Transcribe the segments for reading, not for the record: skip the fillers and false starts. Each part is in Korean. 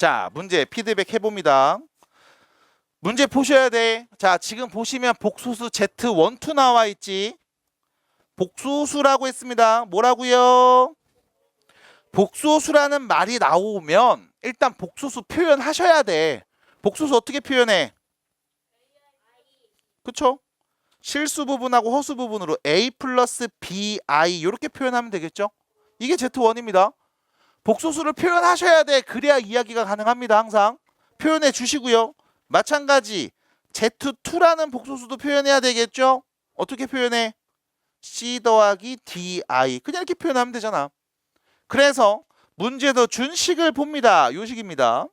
자, 문제 피드백 해봅니다. 문제 보셔야 돼. 자, 지금 보시면 복소수 Z12 나와 있지. 복소수라고 했습니다. 뭐라고요? 복소수라는 말이 나오면 일단 복소수 표현하셔야 돼. 복소수 어떻게 표현해? 그쵸? 실수 부분하고 허수 부분으로 A 플러스 BI 이렇게 표현하면 되겠죠? 이게 Z1입니다. 복소수를 표현하셔야 돼. 그래야 이야기가 가능합니다. 항상. 표현해 주시고요. 마찬가지 Z2라는 복소수도 표현해야 되겠죠? 어떻게 표현해? C 더하기 DI. 그냥 이렇게 표현하면 되잖아. 그래서 문제도 준 식을 봅니다. 요 식입니다.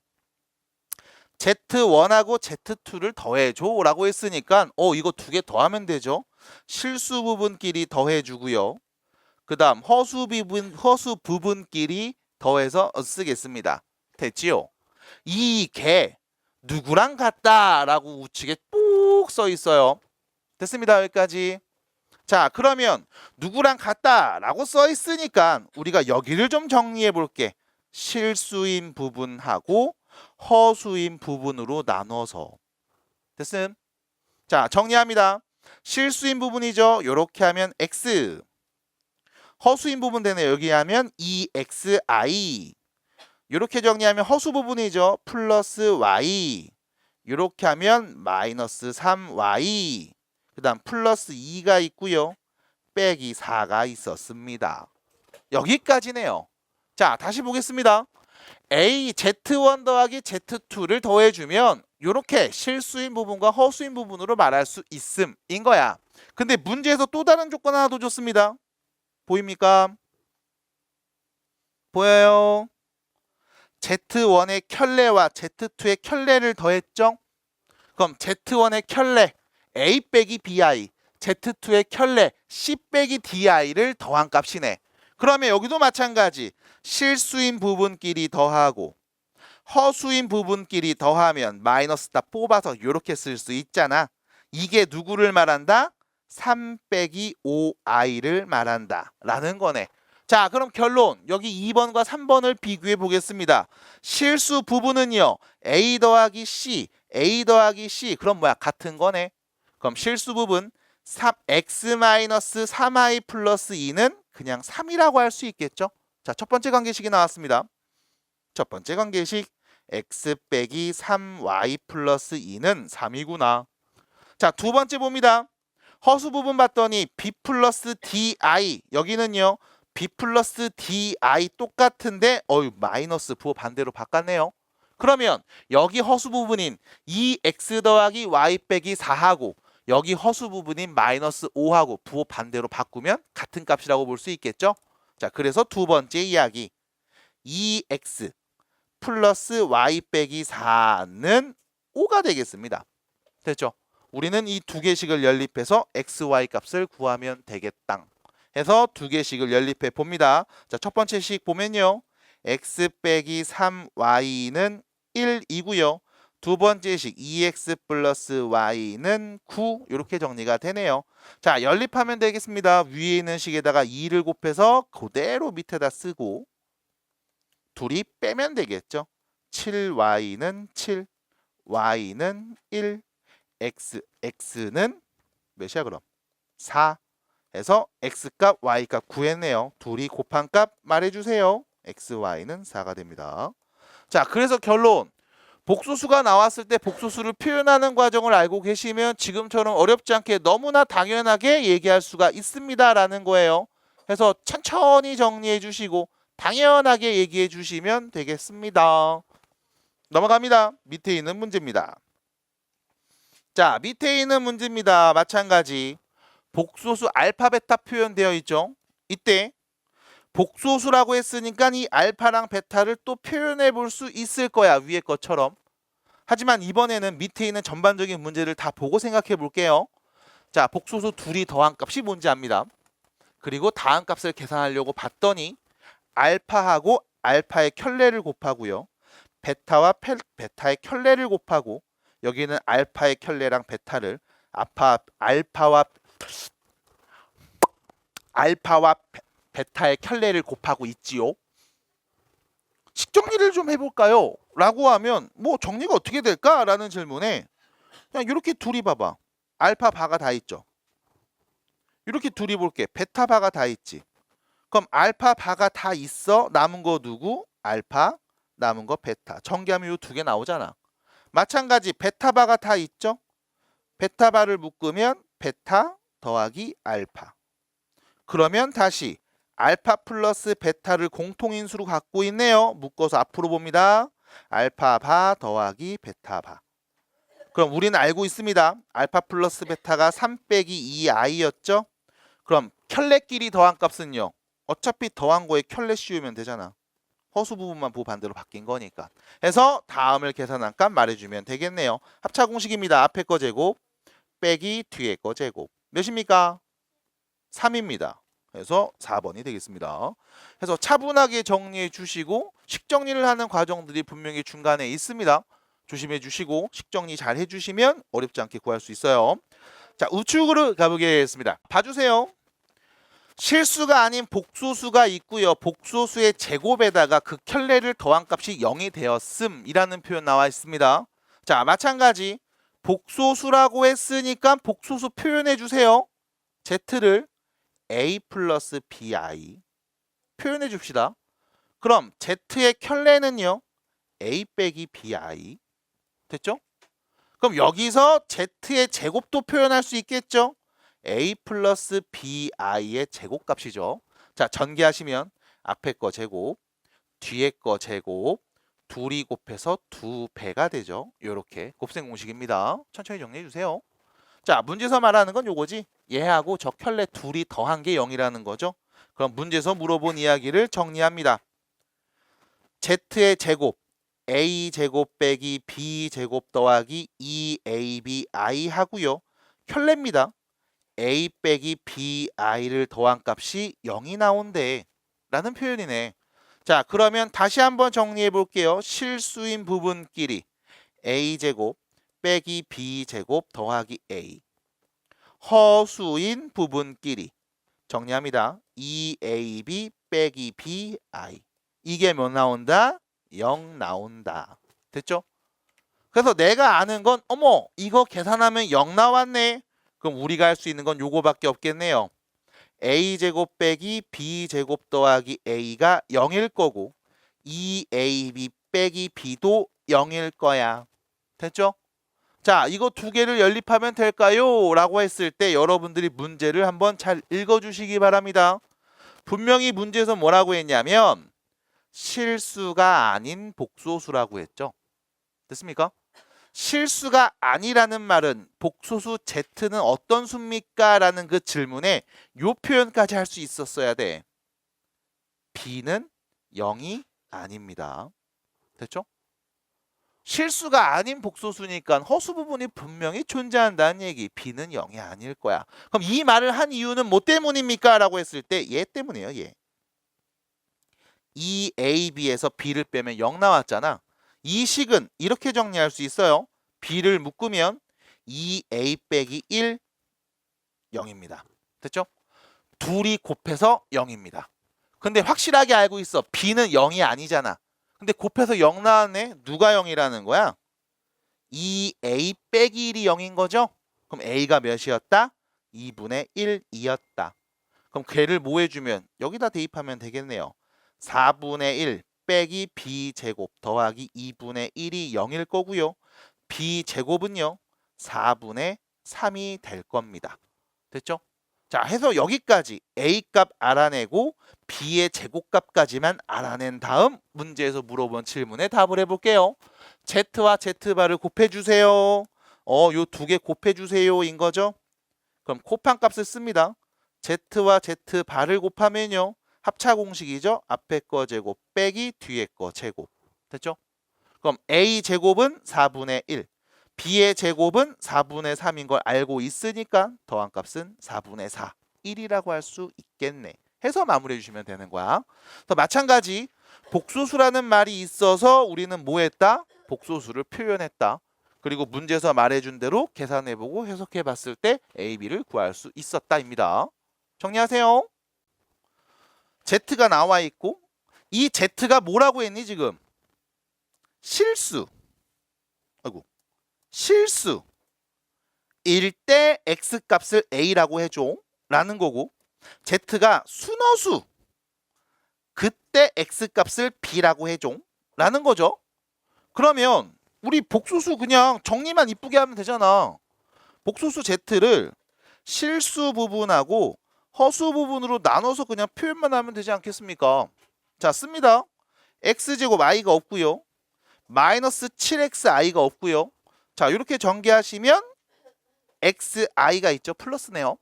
Z1하고 Z2를 더해줘 라고 했으니까 이거 두 개 더하면 되죠. 실수 부분끼리 더해주고요. 그 다음 허수 부분끼리 더해서 쓰겠습니다. 됐지요? 이게 누구랑 같다 라고 우측에 꼭 써 있어요. 됐습니다. 여기까지. 자, 그러면 누구랑 같다 라고 써 있으니까 우리가 여기를 좀 정리해 볼게. 실수인 부분하고 허수인 부분으로 나눠서. 됐음? 자, 정리합니다. 실수인 부분이죠. 요렇게 하면 X. 허수인 부분 되네. 여기 하면 EXI. 요렇게 정리하면 허수 부분이죠. 플러스 Y. 요렇게 하면 마이너스 3Y. 그 다음 플러스 2가 있고요. 빼기 4가 있었습니다. 여기까지네요. 자, 다시 보겠습니다. A, Z1 더하기 Z2를 더해주면 이렇게 실수인 부분과 허수인 부분으로 말할 수 있음인 거야. 근데 문제에서 또 다른 조건 하나 더 줬습니다. 보입니까? 보여요? Z1의 켤레와 Z2의 켤레를 더했죠? 그럼 Z1의 켤레 A 빼기 BI, Z2의 켤레 C 빼기 DI를 더한 값이네. 그러면 여기도 마찬가지. 실수인 부분끼리 더하고 허수인 부분끼리 더하면 마이너스 다 뽑아서 이렇게 쓸 수 있잖아. 이게 누구를 말한다? 3 빼기 5i를 말한다 라는 거네. 자, 그럼 결론. 여기 2번과 3번을 비교해 보겠습니다. 실수 부분은요. A 더하기 C, A 더하기 C. 그럼 뭐야? 같은 거네. 그럼 실수 부분 3x-3i 플러스 2는 그냥 3이라고 할 수 있겠죠? 자, 첫 번째 관계식이 나왔습니다. 첫 번째 관계식 x 빼기 3y 플러스 2는 3이구나. 자, 두 번째 봅니다. 허수 부분 봤더니 b 플러스 di. 여기는요. b 플러스 di 똑같은데 마이너스 부호 반대로 바꿨네요. 그러면 여기 허수 부분인 2x 더하기 y 빼기 4하고 여기 허수 부분인 마이너스 5하고 부호 반대로 바꾸면 같은 값이라고 볼 수 있겠죠? 자, 그래서 두 번째 이야기 2x 플러스 y 빼기 4는 5가 되겠습니다. 됐죠? 우리는 이 두 개식을 연립해서 x, y 값을 구하면 되겠다. 해서 두 개식을 연립해 봅니다. 자, 첫 번째 식 보면요. x 빼기 3y는 1이고요. 두 번째 식 2x 플러스 y는 9 이렇게 정리가 되네요. 자, 연립하면 되겠습니다. 위에 있는 식에다가 2를 곱해서 그대로 밑에다 쓰고 둘이 빼면 되겠죠. 7y는 7, y는 1, x는 몇이야 그럼? 4 해서 x값, y값 구했네요. 둘이 곱한 값 말해주세요. x, y는 4가 됩니다. 자, 그래서 결론. 복소수가 나왔을 때 복소수를 표현하는 과정을 알고 계시면 지금처럼 어렵지 않게 너무나 당연하게 얘기할 수가 있습니다 라는 거예요. 그래서 천천히 정리해 주시고 당연하게 얘기해 주시면 되겠습니다. 넘어갑니다. 밑에 있는 문제입니다. 자, 밑에 있는 문제입니다. 마찬가지 복소수 알파 베타 표현되어 있죠. 이때 복소수라고 했으니까 이 알파랑 베타를 또 표현해 볼 수 있을 거야. 위에 것처럼. 하지만 이번에는 밑에 있는 전반적인 문제를 다 보고 생각해 볼게요. 자, 복소수 둘이 더한 값이 뭔지 압니다. 그리고 다한 값을 계산하려고 봤더니 알파하고 알파의 켤레를 곱하고요. 베타와 베타의 켤레를 곱하고 여기는 알파의 켤레랑 베타를 알파와 베타의 켤레를 곱하고 있지요. 식 정리를 좀 해볼까요? 라고 하면 뭐 정리가 어떻게 될까? 라는 질문에 그냥 이렇게 둘이 봐봐. 알파 바가 다 있죠. 이렇게 둘이 볼게. 베타 바가 다 있지. 그럼 알파 바가 다 있어. 남은 거 누구? 알파, 남은 거 베타. 전개하면 이 두 개 나오잖아. 마찬가지 베타 바가 다 있죠. 베타 바를 묶으면 베타 더하기 알파. 그러면 다시 알파 플러스 베타를 공통인수로 갖고 있네요. 묶어서 앞으로 봅니다. 알파 바 더하기 베타 바. 그럼 우리는 알고 있습니다. 알파 플러스 베타가 3 빼기 2i였죠. 그럼 켤레끼리 더한 값은요. 어차피 더한 거에 켤레 씌우면 되잖아. 허수 부분만 반대로 바뀐 거니까. 해서 다음을 계산한 값 말해주면 되겠네요. 합차 공식입니다. 앞에 거 제곱 빼기 뒤에 거 제곱. 몇입니까? 3입니다. 그래서 4번이 되겠습니다. 그래서 차분하게 정리해 주시고 식정리를 하는 과정들이 분명히 중간에 있습니다. 조심해 주시고 식정리 잘 해주시면 어렵지 않게 구할 수 있어요. 자, 우측으로 가보겠습니다. 봐주세요. 실수가 아닌 복소수가 있고요. 복소수의 제곱에다가 그 켤레를 더한 값이 0이 되었음 이라는 표현 나와 있습니다. 자, 마찬가지 복소수라고 했으니까 복소수 표현해 주세요. Z를 A 플러스 BI 표현해 줍시다. 그럼 Z의 켤레는요. A 빼기 BI 됐죠? 그럼 여기서 Z의 제곱도 표현할 수 있겠죠? A 플러스 BI의 제곱값이죠. 자, 전개하시면 앞에 거 제곱, 뒤에 거 제곱, 둘이 곱해서 2배가 되죠. 이렇게 곱셈 공식입니다. 천천히 정리해 주세요. 자, 문제에서 말하는 건 요거지. 얘하고 저 켤레 둘이 더한 게 0이라는 거죠. 그럼 문제에서 물어본 이야기를 정리합니다. Z의 제곱, A제곱 빼기 B제곱 더하기 2ABI 하고요. 켤레입니다. A 빼기 BI를 더한 값이 0이 나온대 라는 표현이네. 자, 그러면 다시 한번 정리해 볼게요. 실수인 부분끼리 A제곱 빼기 B제곱 더하기 A. 허수인 부분끼리 정리합니다. 2AB 빼기 BI. 이게 뭐 나온다? 0 나온다. 됐죠? 그래서 내가 아는 건 어머 이거 계산하면 0 나왔네. 그럼 우리가 할 수 있는 건 요거밖에 없겠네요. A제곱 빼기 B제곱 더하기 A가 0일 거고 2AB 빼기 B도 0일 거야. 됐죠? 자, 이거 두 개를 연립하면 될까요? 라고 했을 때 여러분들이 문제를 한번 잘 읽어주시기 바랍니다. 분명히 문제에서 뭐라고 했냐면 실수가 아닌 복소수라고 했죠. 됐습니까? 실수가 아니라는 말은 복소수 Z는 어떤 수입니까? 라는 그 질문에 요 표현까지 할 수 있었어야 돼. B는 0이 아닙니다. 됐죠? 실수가 아닌 복소수니까 허수 부분이 분명히 존재한다는 얘기. B는 0이 아닐 거야. 그럼 이 말을 한 이유는 뭐 때문입니까? 라고 했을 때 얘 때문이에요. 얘. 2AB에서 B를 빼면 0 나왔잖아. 이 식은 이렇게 정리할 수 있어요. B를 묶으면 2A 빼기 1, 0입니다. 됐죠? 둘이 곱해서 0입니다. 근데 확실하게 알고 있어. B는 0이 아니잖아. 근데 곱해서 0 나왔네. 누가 0이라는 거야? 2A 빼기 1이 0인 거죠? 그럼 A가 몇이었다? 2분의 1이었다. 그럼 걔를 뭐 해주면 여기다 대입하면 되겠네요. 4분의 1 빼기 B제곱 더하기 2분의 1이 0일 거고요. B제곱은요. 4분의 3이 될 겁니다. 됐죠? 자, 해서 여기까지 A값 알아내고 B의 제곱값까지만 알아낸 다음 문제에서 물어본 질문에 답을 해볼게요. Z와 Z바를 곱해주세요. 요 두 개 곱해주세요 인 거죠? 그럼 곱한 값을 씁니다. Z와 Z바를 곱하면요. 합차 공식이죠. 앞에 거 제곱 빼기 뒤에 거 제곱. 됐죠? 그럼 A 제곱은 4분의 1. B의 제곱은 4분의 3인 걸 알고 있으니까 더한 값은 4분의 4. 1이라고 할 수 있겠네. 해서 마무리해 주시면 되는 거야. 또 마찬가지 복소수라는 말이 있어서 우리는 뭐 했다? 복소수를 표현했다. 그리고 문제에서 말해준 대로 계산해보고 해석해봤을 때 A, B를 구할 수 있었다입니다. 정리하세요. Z가 나와 있고 이 Z가 뭐라고 했니 지금? 실수, 아이고, 실수 일 때 x 값을 a라고 해줘 라는 거고, z가 순허수 그때 x 값을 b라고 해줘 라는 거죠. 그러면 우리 복소수 그냥 정리만 이쁘게 하면 되잖아. 복소수 z를 실수 부분하고 허수 부분으로 나눠서 그냥 표현만 하면 되지 않겠습니까? 자, 씁니다. x제곱 i가 없고요. 마이너스 7xi가 없고요. 자, 이렇게 전개하시면 xi가 있죠. 플러스네요.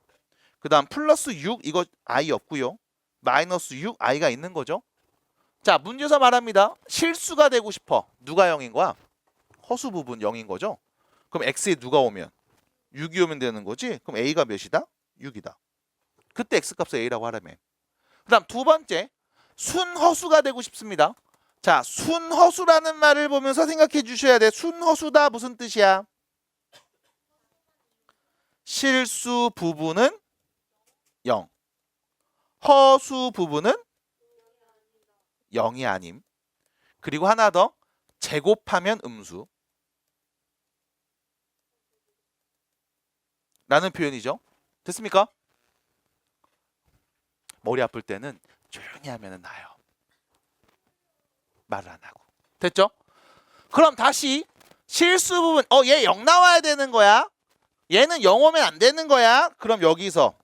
그 다음 플러스 6 이거 i 없고요. 마이너스 6 i가 있는 거죠. 자, 문제에서 말합니다. 실수가 되고 싶어. 누가 0인 거야? 허수 부분 0인 거죠. 그럼 x에 누가 오면? 6이 오면 되는 거지. 그럼 a가 몇이다? 6이다. 그때 x값을 a라고 하라며. 그 다음 두 번째, 순허수가 되고 싶습니다. 자, 순허수라는 말을 보면서 생각해 주셔야 돼. 순허수다 무슨 뜻이야? 실수 부분은 0, 허수 부분은 0이 아님. 그리고 하나 더, 제곱하면 음수 라는 표현이죠. 됐습니까? 머리 아플 때는 조용히 하면 나아요. 말을 안 하고. 됐죠? 그럼 다시 실수 부분, 얘 0 나와야 되는 거야. 얘는 0 오면 안 되는 거야. 그럼 여기서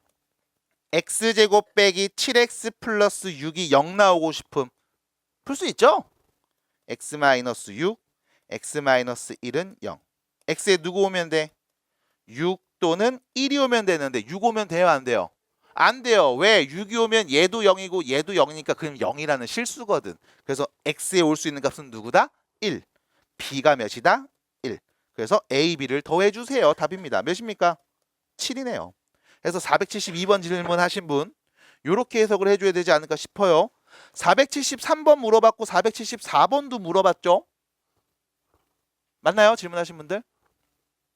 x제곱 빼기 7x 플러스 6이 0 나오고 싶음. 풀 수 있죠? x-6, x-1은 0. x에 누구 오면 돼? 6 또는 1이 오면 되는데 6 오면 돼요, 안 돼요? 안 돼요. 왜? 6이 오면 얘도 0이고 얘도 0이니까 그럼 0이라는 실수거든. 그래서 x에 올 수 있는 값은 누구다? 1. b가 몇이다? 1. 그래서 a, b를 더해주세요. 답입니다. 몇입니까? 7이네요. 그래서 472번 질문 하신 분 이렇게 해석을 해줘야 되지 않을까 싶어요. 473번 물어봤고 474번도 물어봤죠? 맞나요? 질문하신 분들?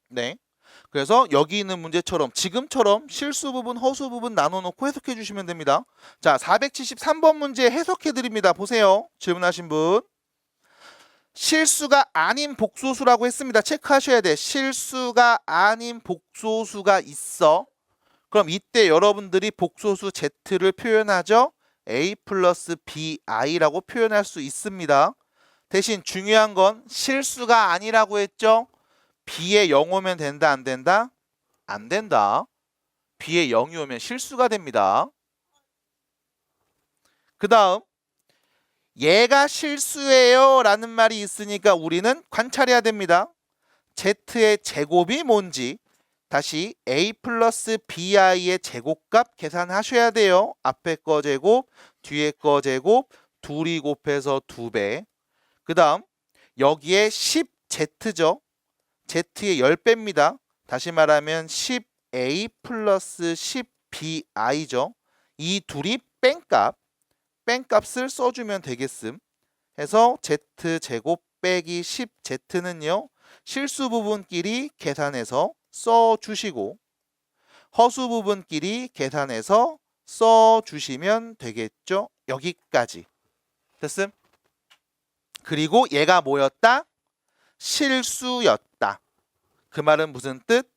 네. 그래서 여기 있는 문제처럼 지금처럼 실수 부분, 허수 부분 나눠놓고 해석해 주시면 됩니다. 자, 473번 문제 해석해 드립니다. 보세요. 질문하신 분. 실수가 아닌 복소수라고 했습니다. 체크하셔야 돼. 실수가 아닌 복소수가 있어. 그럼 이때 여러분들이 복소수 z를 표현하죠. a 플러스 bi라고 표현할 수 있습니다. 대신 중요한 건 실수가 아니라고 했죠. b에 0 오면 된다, 안 된다? 안 된다. b에 0이 오면 실수가 됩니다. 그 다음 얘가 실수예요 라는 말이 있으니까 우리는 관찰해야 됩니다. z의 제곱이 뭔지 다시 a 플러스 bi의 제곱값 계산하셔야 돼요. 앞에 거 제곱, 뒤에 거 제곱, 둘이 곱해서 2배. 그 다음 여기에 10z죠. z의 10배입니다. 다시 말하면 10a 플러스 10bi죠. 이 둘이 뺀값을 써주면 되겠음. 해서 z제곱 빼기 10z는요. 실수 부분끼리 계산해서 써주시고 허수 부분끼리 계산해서 써주시면 되겠죠. 여기까지. 됐음? 그리고 얘가 뭐였다? 실수였다. 그 말은 무슨 뜻?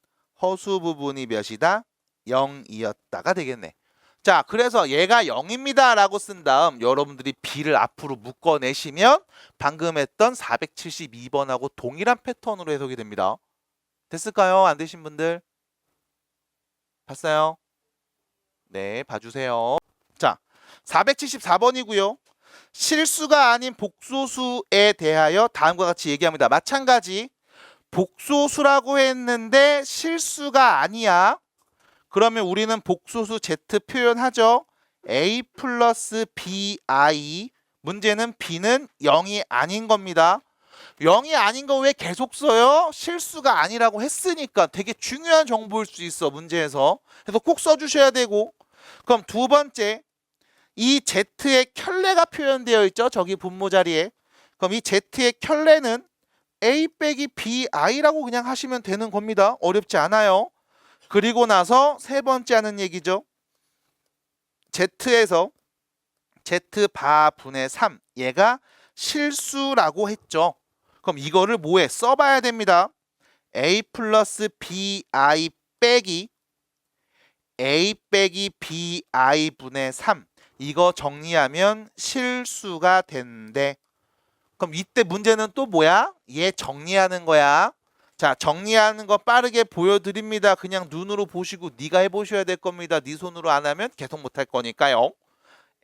허수 부분이 몇이다? 0이었다가 되겠네. 자, 그래서 얘가 0입니다 라고 쓴 다음 여러분들이 b를 앞으로 묶어내시면 방금 했던 472번하고 동일한 패턴으로 해석이 됩니다. 됐을까요? 안 되신 분들? 봤어요? 네, 봐주세요. 자, 474번이고요. 실수가 아닌 복소수에 대하여 다음과 같이 얘기합니다. 마찬가지 복소수라고 했는데 실수가 아니야. 그러면 우리는 복소수 z 표현하죠. a 플러스 bi. 문제는 b는 0이 아닌 겁니다. 0이 아닌 거 왜 계속 써요? 실수가 아니라고 했으니까. 되게 중요한 정보일 수 있어, 문제에서. 그래서 꼭 써주셔야 되고. 그럼 두 번째, 이 z의 켤레가 표현되어 있죠. 저기 분모 자리에. 그럼 이 z의 켤레는 a 빼기 bi라고 그냥 하시면 되는 겁니다. 어렵지 않아요. 그리고 나서 세 번째 하는 얘기죠. z에서 z바분의 3, 얘가 실수라고 했죠. 그럼 이거를 뭐에 써봐야 됩니다. a 플러스 bi 빼기 a 빼기 bi 분의 3 이거 정리하면 실수가 된대. 그럼 이때 문제는 또 뭐야? 얘 정리하는 거야. 자, 정리하는 거 빠르게 보여드립니다. 그냥 눈으로 보시고 네가 해보셔야 될 겁니다. 네 손으로 안 하면 계속 못할 거니까요.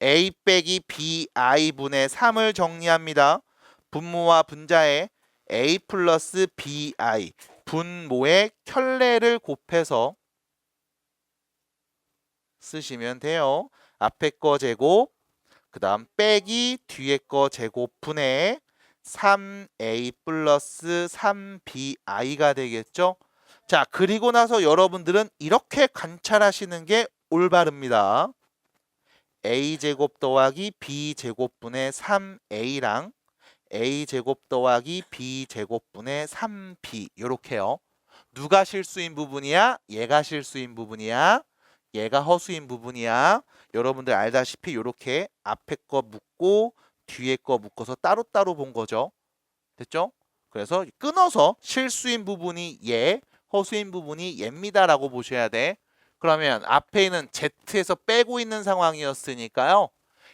a 빼기 bi 분의 3을 정리합니다. 분모와 분자에 a 플러스 bi 분모의 켤레를 곱해서 쓰시면 돼요. 앞에 거 제곱, 그 다음 빼기 뒤에 거 제곱분의 3a 플러스 3bi가 되겠죠. 자, 그리고 나서 여러분들은 이렇게 관찰하시는 게 올바릅니다. a제곱 더하기 b제곱분의 3a랑 a제곱 더하기 b제곱분의 3b 이렇게요. 누가 실수인 부분이야? 얘가 실수인 부분이야? 얘가 허수인 부분이야. 여러분들 알다시피 이렇게 앞에 거 묶고 뒤에 거 묶어서 따로따로 본 거죠. 됐죠? 그래서 끊어서 실수인 부분이 얘, 허수인 부분이 얘입니다라고 보셔야 돼. 그러면 앞에 있는 Z에서 빼고 있는 상황이었으니까요.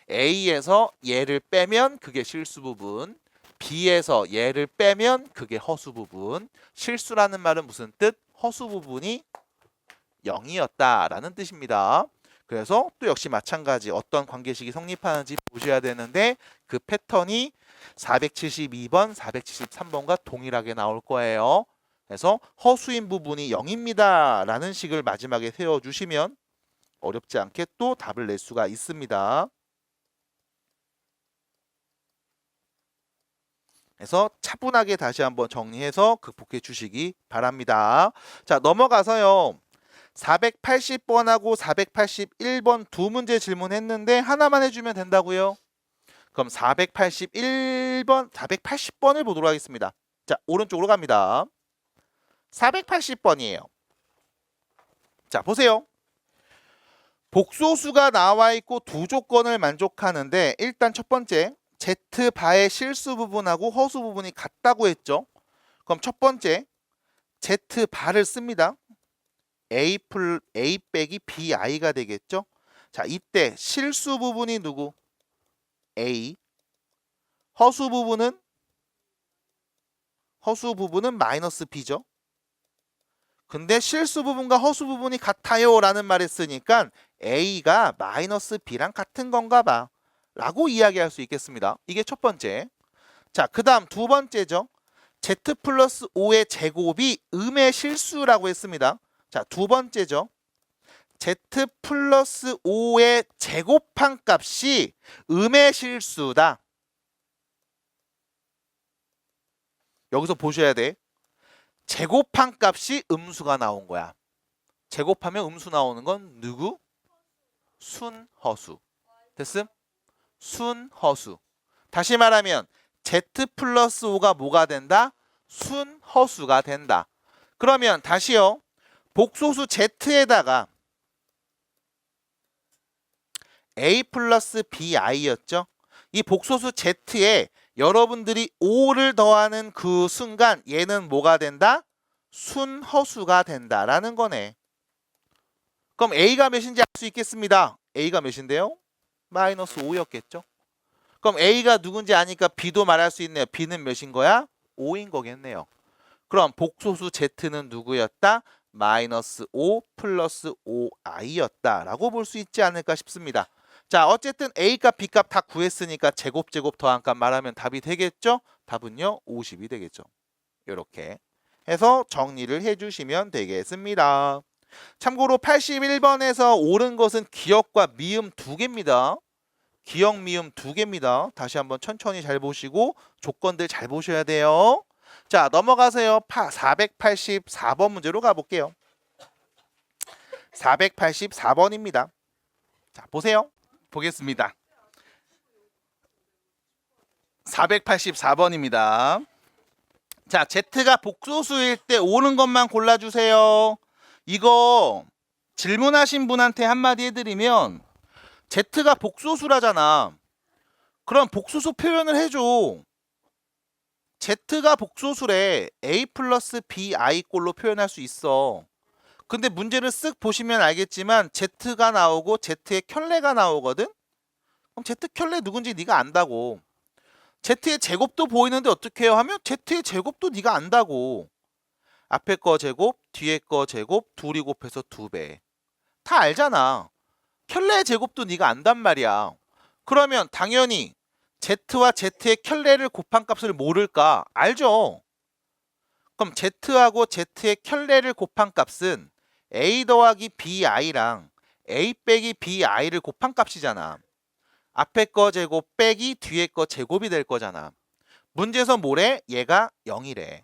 A에서 얘를 빼면 그게 실수 부분, B에서 얘를 빼면 그게 허수 부분. 실수라는 말은 무슨 뜻? 허수 부분이 0이었다라는 뜻입니다. 그래서 또 역시 마찬가지 어떤 관계식이 성립하는지 보셔야 되는데 그 패턴이 472번, 473번과 동일하게 나올 거예요. 그래서 허수인 부분이 0입니다 라는 식을 마지막에 세워주시면 어렵지 않게 또 답을 낼 수가 있습니다. 그래서 차분하게 다시 한번 정리해서 극복해 주시기 바랍니다. 자, 넘어가서요. 480번하고 481번 두 문제 질문했는데 하나만 해주면 된다고요? 그럼 481번, 480번을 보도록 하겠습니다. 자, 오른쪽으로 갑니다. 480번이에요. 자, 보세요. 복소수가 나와 있고 두 조건을 만족하는데 일단 첫 번째 Z바의 실수 부분하고 허수 부분이 같다고 했죠. 그럼 첫 번째 Z바를 씁니다. A 빼기 bi가 되겠죠. 자, 이때 실수 부분이 누구? A. 허수 부분은 마이너스 b죠. 근데 실수 부분과 허수 부분이 같아요 라는 말을 쓰니까 A가 마이너스 b랑 같은 건가 봐 라고 이야기할 수 있겠습니다. 이게 첫 번째. 자, 그 다음 두 번째죠. Z 플러스 5의 제곱이 음의 실수라고 했습니다. 자, 두 번째죠. Z 플러스 5의 제곱한 값이 음의 실수다. 여기서 보셔야 돼. 제곱한 값이 음수가 나온 거야. 제곱하면 음수 나오는 건 누구? 순허수. 됐음? 순허수. 다시 말하면 Z 플러스 5가 뭐가 된다? 순허수가 된다. 그러면 다시요. 복소수 Z에다가 A 플러스 BI였죠. 이 복소수 Z에 여러분들이 5를 더하는 그 순간 얘는 뭐가 된다? 순허수가 된다라는 거네. 그럼 A가 몇인지 알 수 있겠습니다. A가 몇인데요? 마이너스 5였겠죠. 그럼 A가 누군지 아니까 B도 말할 수 있네요. B는 몇인 거야? 5인 거겠네요. 그럼 복소수 Z는 누구였다? 마이너스 5 플러스 5i였다 라고 볼 수 있지 않을까 싶습니다. 자, 어쨌든 A값 B값 다 구했으니까 제곱 더한 값 말하면 답이 되겠죠? 답은요 50이 되겠죠. 이렇게 해서 정리를 해주시면 되겠습니다. 참고로 81번에서 옳은 것은 기역과 미음 두 개입니다. 기역 미음 두 개입니다. 다시 한번 천천히 잘 보시고 조건들 잘 보셔야 돼요. 자, 넘어가세요. 484번 문제로 가볼게요. 484번입니다. 자, 보세요. 보겠습니다. 484번입니다. 자, Z가 복소수일 때 옳은 것만 골라주세요. 이거 질문하신 분한테 한마디 해드리면 Z가 복소수라잖아. 그럼 복소수 표현을 해줘. Z가 복소수래 A 플러스 BI 꼴로 표현할 수 있어. 근데 문제를 쓱 보시면 알겠지만 Z가 나오고 Z의 켤레가 나오거든? 그럼 Z 켤레 누군지 네가 안다고. Z의 제곱도 보이는데 어떻게 해요? 하면 Z의 제곱도 네가 안다고. 앞에 거 제곱, 뒤에 거 제곱, 둘이 곱해서 2배. 다 알잖아. 켤레의 제곱도 네가 안단 말이야. 그러면 당연히 Z와 Z의 켤레를 곱한 값을 모를까? 알죠? 그럼 Z하고 Z의 켤레를 곱한 값은 A 더하기 BI랑 A 빼기 BI를 곱한 값이잖아. 앞에 거 제곱 빼기 뒤에 거 제곱이 될 거잖아. 문제에서 뭐래? 얘가 0이래.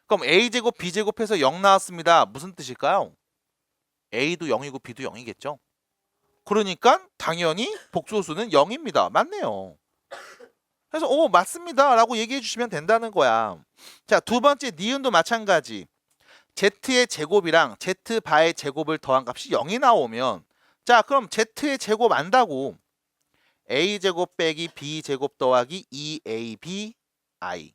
그럼 A제곱 B제곱해서 0 나왔습니다. 무슨 뜻일까요? A도 0이고 B도 0이겠죠? 그러니까 당연히 복소수는 0입니다. 맞네요. 그래서 맞습니다 라고 얘기해 주시면 된다는 거야. 자, 두 번째 니은도 마찬가지. Z의 제곱이랑 Z바의 제곱을 더한 값이 0이 나오면 자, 그럼 Z의 제곱 안다고. A제곱 빼기 B제곱 더하기 2ABI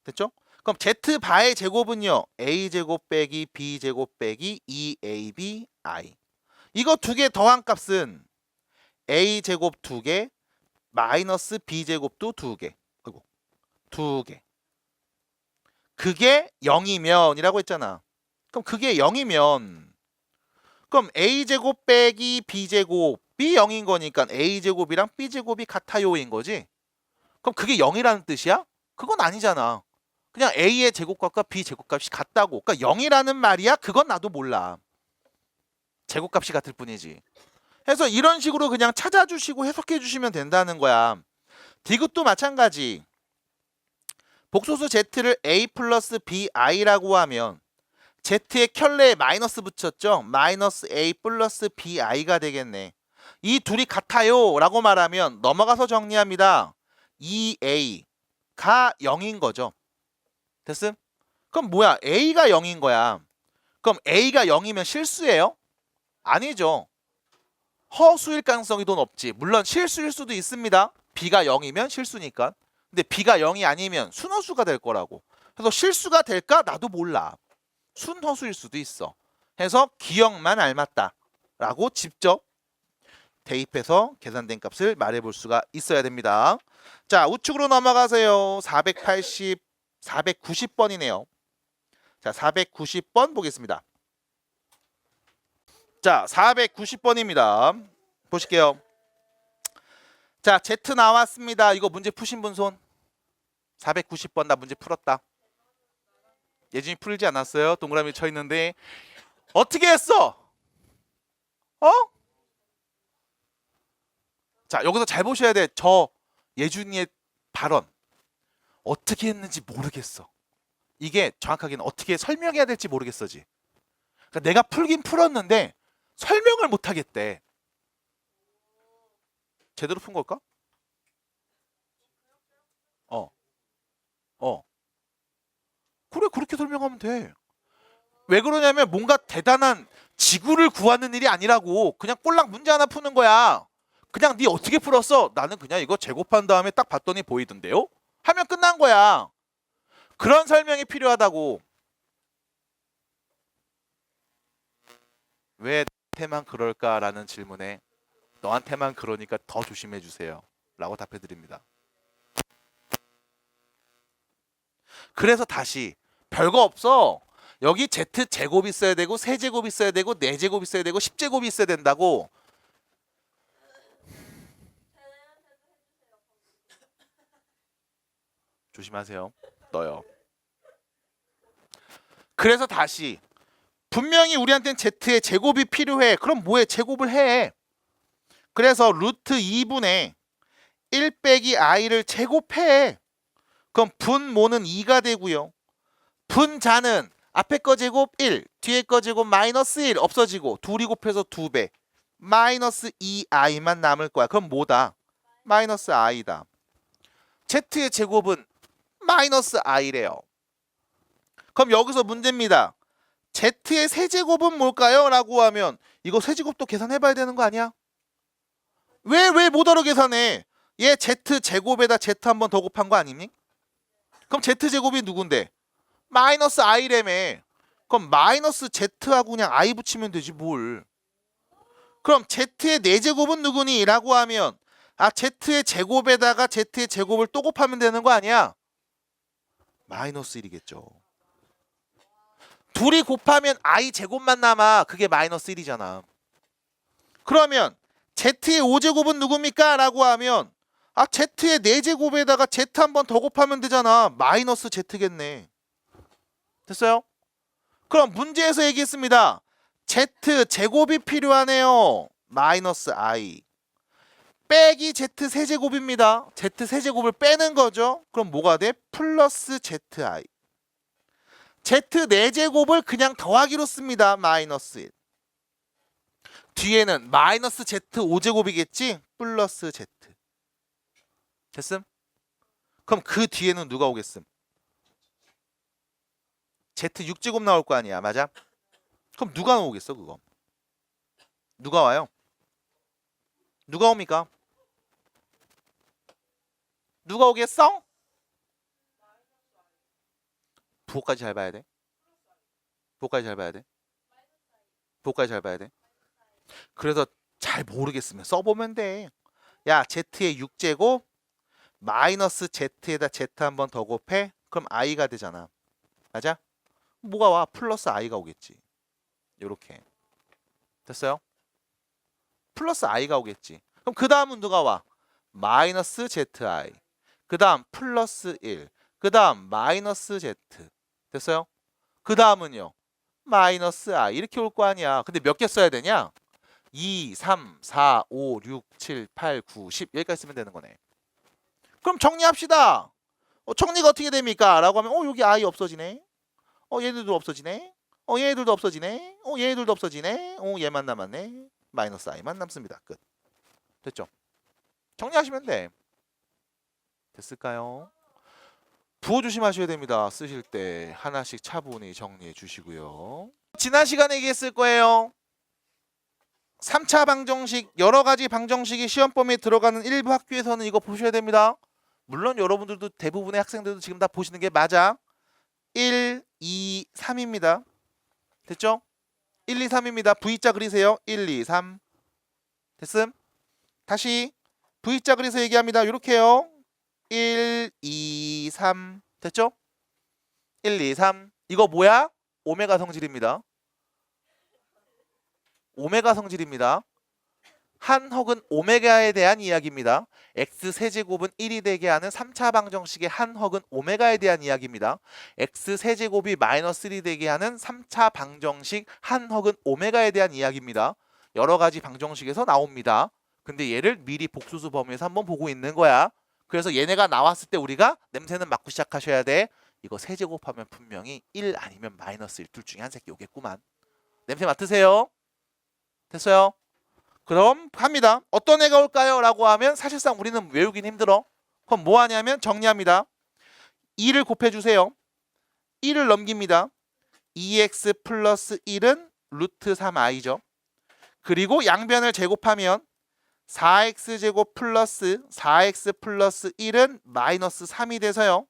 됐죠? 그럼 Z바의 제곱은요. A제곱 빼기 B제곱 빼기 2ABI 이거 두 개 더한 값은 A제곱 2개 마이너스 B제곱도 2개 그리고 2개 그게 0이면 이라고 했잖아. 그럼 그게 0이면 그럼 A제곱 빼기 B제곱이 0인 거니까 A제곱이랑 B제곱이 같아요인 거지. 그럼 그게 0이라는 뜻이야? 그건 아니잖아. 그냥 A의 제곱값과 B 제곱값이 같다고. 그러니까 0이라는 말이야? 그건 나도 몰라. 제곱값이 같을 뿐이지. 그래서 이런 식으로 그냥 찾아주시고 해석해 주시면 된다는 거야. 디귿도 마찬가지. 복소수 Z를 A 플러스 BI라고 하면 Z의 켤레에 마이너스 붙였죠? 마이너스 A 플러스 BI가 되겠네. 이 둘이 같아요 라고 말하면 넘어가서 정리합니다. 2A가 0인 거죠. 됐음? 그럼 뭐야? A가 0인 거야. 그럼 A가 0이면 실수예요? 아니죠. 허수일 가능성이 더 높지. 물론 실수일 수도 있습니다. B가 0이면 실수니까. 근데 B가 0이 아니면 순허수가 될 거라고. 그래서 실수가 될까? 나도 몰라. 순허수일 수도 있어. 해서 기억만 알맞다 라고 직접 대입해서 계산된 값을 말해볼 수가 있어야 됩니다. 자, 우측으로 넘어가세요. 490번이네요. 자, 490번 보겠습니다. 자, 490번입니다. 보실게요. 자, Z 나왔습니다. 이거 문제 푸신 분 손. 490번 나 문제 풀었다. 예준이 풀지 않았어요? 동그라미 쳐 있는데 어떻게 했어? 자, 여기서 잘 보셔야 돼. 저 예준이의 발언 어떻게 했는지 모르겠어. 이게 정확하게는 어떻게 설명해야 될지 모르겠어지. 그러니까 내가 풀긴 풀었는데 설명을 못 하겠대. 제대로 푼 걸까? 그래, 그렇게 설명하면 돼. 왜 그러냐면 뭔가 대단한 지구를 구하는 일이 아니라고. 그냥 꼴랑 문제 하나 푸는 거야. 그냥 네 어떻게 풀었어? 나는 그냥 이거 제곱한 다음에 딱 봤더니 보이던데요? 하면 끝난 거야. 그런 설명이 필요하다고. 왜 나한테만 그럴까라는 질문에 너한테만 그러니까 더 조심해 주세요 라고 답해 드립니다. 그래서 다시 별거 없어. 여기 Z제곱 있어야 되고 세제곱 있어야 되고 4제곱 있어야 되고 10제곱이 있어야 된다고. 조심하세요. 너요. 그래서 다시 분명히 우리한테는 Z의 제곱이 필요해. 그럼 뭐해? 제곱을 해. 그래서 루트 2분의 1 빼기 i를 제곱해. 그럼 분모는 2가 되고요. 분자는 앞에 거 제곱 1, 뒤에 거 제곱 마이너스 1 없어지고 둘이 곱해서 2배. 마이너스 2i만 남을 거야. 그럼 뭐다? 마이너스 i다. Z의 제곱은 마이너스 i래요. 그럼 여기서 문제입니다. Z의 세제곱은 뭘까요? 라고 하면 이거 세제곱도 계산해봐야 되는 거 아니야? 왜 뭐더러 계산해? 얘 z제곱에다 z 한 번 더 곱한 거 아니니? 그럼 z제곱이 누군데? 마이너스 i라며. 그럼 마이너스 z하고 그냥 i 붙이면 되지 뭘. 그럼 z의 4제곱은 누구니? 라고 하면 z의 제곱에다가 z의 제곱을 또 곱하면 되는 거 아니야? 마이너스 1이겠죠. 둘이 곱하면 i 제곱만 남아. 그게 마이너스 1이잖아. 그러면 z의 5제곱은 누굽니까? 라고 하면 z의 4제곱에다가 z 한 번 더 곱하면 되잖아. 마이너스 z겠네. 됐어요? 그럼 문제에서 얘기했습니다. z제곱이 필요하네요. 마이너스 i 빼기 z 세제곱입니다. z 세제곱을 빼는 거죠. 그럼 뭐가 돼? 플러스 zi. z 4제곱을 그냥 더하기로 씁니다. 마이너스 1. 뒤에는 마이너스 z 5제곱이겠지? 플러스 z. 됐음? 그럼 그 뒤에는 누가 오겠음? z 6제곱 나올 거 아니야. 맞아? 그럼 누가 나오겠어 그거? 누가 와요? 누가 옵니까? 누가 오겠어? 부호까지 잘 봐야 돼. 부호까지 잘 봐야 돼. 부호까지 잘 봐야 돼. 그래서 잘 모르겠으면 써보면 돼. 야 z의 6제곱 마이너스 z에다 z 한 번 더 곱해. 그럼 i가 되잖아. 맞아? 뭐가 와? 플러스 i가 오겠지. 요렇게. 됐어요? 플러스 i가 오겠지. 그럼 그 다음은 누가 와? 마이너스 zi. 그 다음 플러스 1. 그 다음 마이너스 z. 됐어요? 그 다음은요. 마이너스 i. 이렇게 올 거 아니야. 근데 몇 개 써야 되냐? 2, 3, 4, 5, 6, 7, 8, 9, 10 여기까지 쓰면 되는 거네. 그럼 정리합시다. 정리가 어떻게 됩니까? 라고 하면 여기 i 없어지네. 얘들도 없어지네. 얘들도 없어지네. 얘들도 없어지네. 얘만 남았네. 마이너스 i만 남습니다. 끝. 됐죠? 정리하시면 돼. 됐을까요? 부호 조심하셔야 됩니다. 쓰실 때 하나씩 차분히 정리해 주시고요. 지난 시간에 얘기했을 거예요. 3차 방정식, 여러 가지 방정식이 시험 범위에 들어가는 일부 학교에서는 이거 보셔야 됩니다. 물론 여러분들도 대부분의 학생들도 지금 다 보시는 게 맞아. 1, 2, 3입니다. 됐죠? 1, 2, 3입니다. V자 그리세요. 1, 2, 3. 됐음? 다시 V자 그리서 얘기합니다. 이렇게요. 1, 2, 3. 됐죠? 1, 2, 3. 이거 뭐야? 오메가 성질입니다. 오메가 성질입니다. 한 혹은 오메가에 대한 이야기입니다. x 세제곱은 1이 되게 하는 3차 방정식의 한 혹은 오메가에 대한 이야기입니다. x 세제곱이 마이너스 1이 되게 하는 3차 방정식 한 혹은 오메가에 대한 이야기입니다. 여러 가지 방정식에서 나옵니다. 근데 얘를 미리 복수수 범위에서 한번 보고 있는 거야. 그래서 얘네가 나왔을 때 우리가 냄새는 맡고 시작하셔야 돼. 이거 세제곱하면 분명히 1 아니면 마이너스 1 둘 중에 한 새끼 오겠구만. 냄새 맡으세요. 됐어요? 그럼 합니다. 어떤 애가 올까요? 라고 하면 사실상 우리는 외우긴 힘들어. 그럼 뭐 하냐면 정리합니다. 2를 곱해주세요. 1을 넘깁니다. 2x 플러스 1은 루트 3i죠. 그리고 양변을 제곱하면 4x 제곱 플러스 4x 플러스 1은 마이너스 3이 돼서요.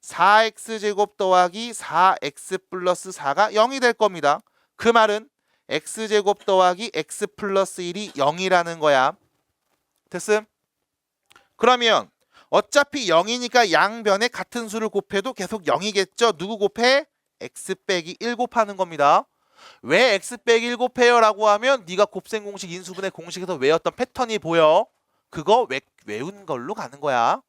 4x 제곱 더하기 4x 플러스 4가 0이 될 겁니다. 그 말은 x제곱 더하기 x 플러스 1이 0이라는 거야. 됐음? 그러면 어차피 0이니까 양변에 같은 수를 곱해도 계속 0이겠죠? 누구 곱해? x 빼기 1 곱하는 겁니다. 왜 x 빼기 1 곱해요? 라고 하면 네가 곱셈 공식, 인수분해 공식에서 외웠던 패턴이 보여. 그거 외운 걸로 가는 거야.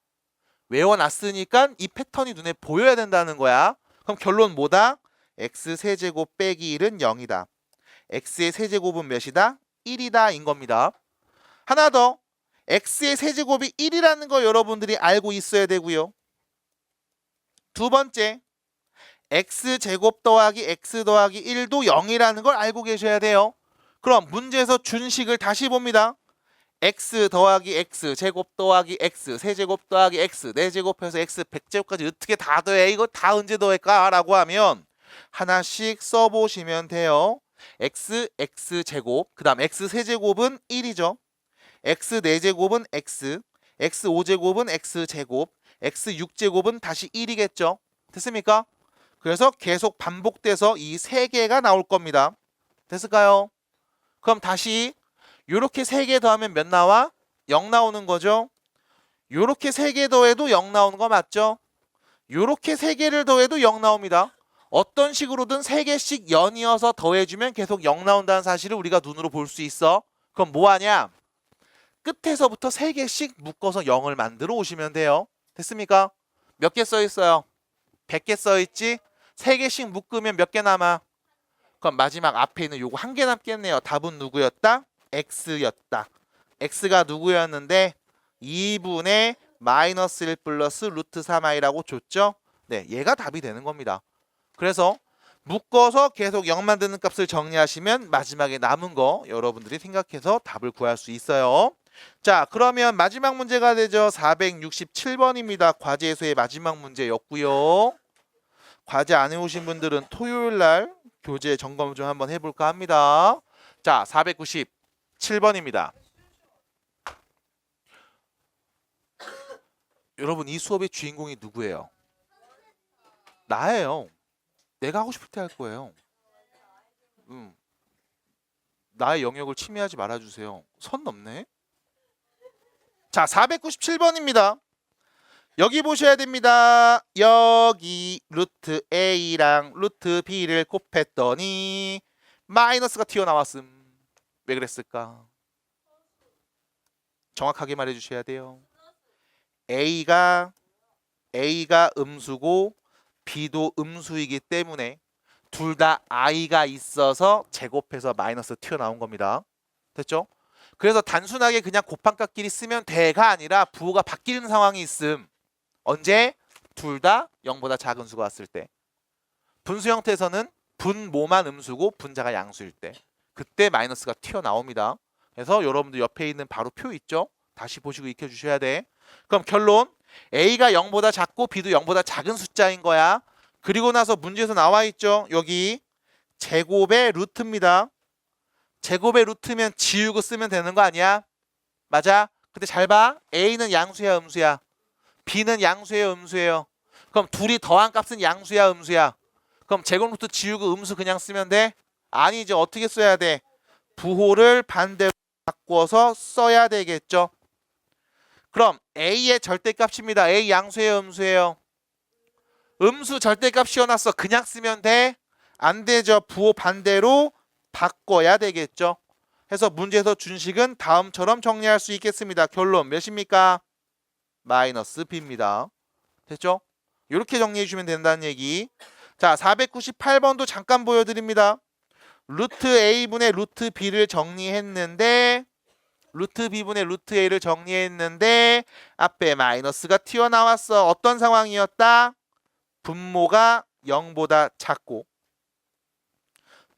외워놨으니까 이 패턴이 눈에 보여야 된다는 거야. 그럼 결론 뭐다? x 세제곱 빼기 1은 0이다. x의 세제곱은 몇이다? 1이다 인 겁니다. 하나 더. x의 세제곱이 1이라는 거 여러분들이 알고 있어야 되고요. 두 번째. x제곱 더하기 x 더하기 1도 0이라는 걸 알고 계셔야 돼요. 그럼 문제에서 준식을 다시 봅니다. x 더하기 x 제곱 더하기 x 세제곱 더하기 x 4제곱해서 x 100제곱까지 어떻게 다 더해? 이거 다 언제 더할까? 라고 하면 하나씩 써보시면 돼요. x 제곱, 그 다음 x 세제곱은 1이죠. x 4제곱은 x, x5제곱은 x제곱, x6제곱은 다시 1이겠죠. 됐습니까? 그래서 계속 반복돼서 이 세 개가 나올 겁니다. 됐을까요? 그럼 다시 요렇게 3개 더하면 몇 나와? 0 나오는 거죠. 요렇게 3개 더해도 0 나오는 거 맞죠? 요렇게 3개를 더해도 0 나옵니다. 어떤 식으로든 3개씩 연이어서 더해주면 계속 0 나온다는 사실을 우리가 눈으로 볼 수 있어. 그럼 뭐하냐? 끝에서부터 3개씩 묶어서 0을 만들어 오시면 돼요. 됐습니까? 몇 개 써 있어요? 100개 써 있지? 3개씩 묶으면 몇 개 남아? 그럼 마지막 앞에 있는 요거 한 개 남겠네요. 답은 누구였다? x였다. x가 누구였는데 2분의 마이너스 1 플러스 루트 3i라고 줬죠? 네, 얘가 답이 되는 겁니다. 그래서 묶어서 계속 0 만드는 값을 정리하시면 마지막에 남은 거 여러분들이 생각해서 답을 구할 수 있어요. 자, 그러면 마지막 문제가 되죠. 467번입니다. 과제에서의 마지막 문제였고요. 과제 안 해오신 분들은 토요일 날 교재 점검 좀 한번 해볼까 합니다. 자, 497번입니다. 여러분, 이 수업의 주인공이 누구예요? 나예요. 내가 하고 싶을 때 할 거예요. 나의 영역을 침해하지 말아주세요. 선 넘네. 자, 497번입니다. 여기 보셔야 됩니다. 여기 루트 A랑 루트 B를 곱했더니 마이너스가 튀어나왔음. 왜 그랬을까? 정확하게 말해주셔야 돼요. A가 음수고 B도 음수이기 때문에 둘 다 I가 있어서 제곱해서 마이너스 튀어나온 겁니다. 됐죠? 그래서 단순하게 그냥 곱한값끼리 쓰면 돼가 아니라 부호가 바뀌는 상황이 있음. 언제? 둘 다 0보다 작은 수가 왔을 때. 분수 형태에서는 분모만 음수고 분자가 양수일 때. 그때 마이너스가 튀어나옵니다. 그래서 여러분들 옆에 있는 바로 표 있죠? 다시 보시고 익혀주셔야 돼. 그럼 결론. A가 0보다 작고 B도 0보다 작은 숫자인 거야. 그리고 나서 문제에서 나와 있죠? 여기 제곱의 루트입니다. 제곱의 루트면 지우고 쓰면 되는 거 아니야? 맞아? 근데 잘 봐. A는 양수야, 음수야? B는 양수예요, 음수예요? 그럼 둘이 더한 값은 양수야, 음수야? 그럼 제곱 루트 지우고 음수 그냥 쓰면 돼? 아니죠. 어떻게 써야 돼? 부호를 반대로 바꿔서 써야 되겠죠. 그럼 A의 절대값입니다. A 양수예요, 음수예요? 음수 절대값 씌워놨어. 그냥 쓰면 돼? 안 되죠. 부호 반대로 바꿔야 되겠죠. 해서 문제에서 준식은 다음처럼 정리할 수 있겠습니다. 결론 몇입니까? 마이너스 B입니다. 됐죠? 이렇게 정리해 주면 된다는 얘기. 자, 498번도 잠깐 보여드립니다. 루트 A분의 루트 B를 정리했는데 루트 B분의 루트 A를 정리했는데 앞에 마이너스가 튀어나왔어. 어떤 상황이었다? 분모가 0보다 작고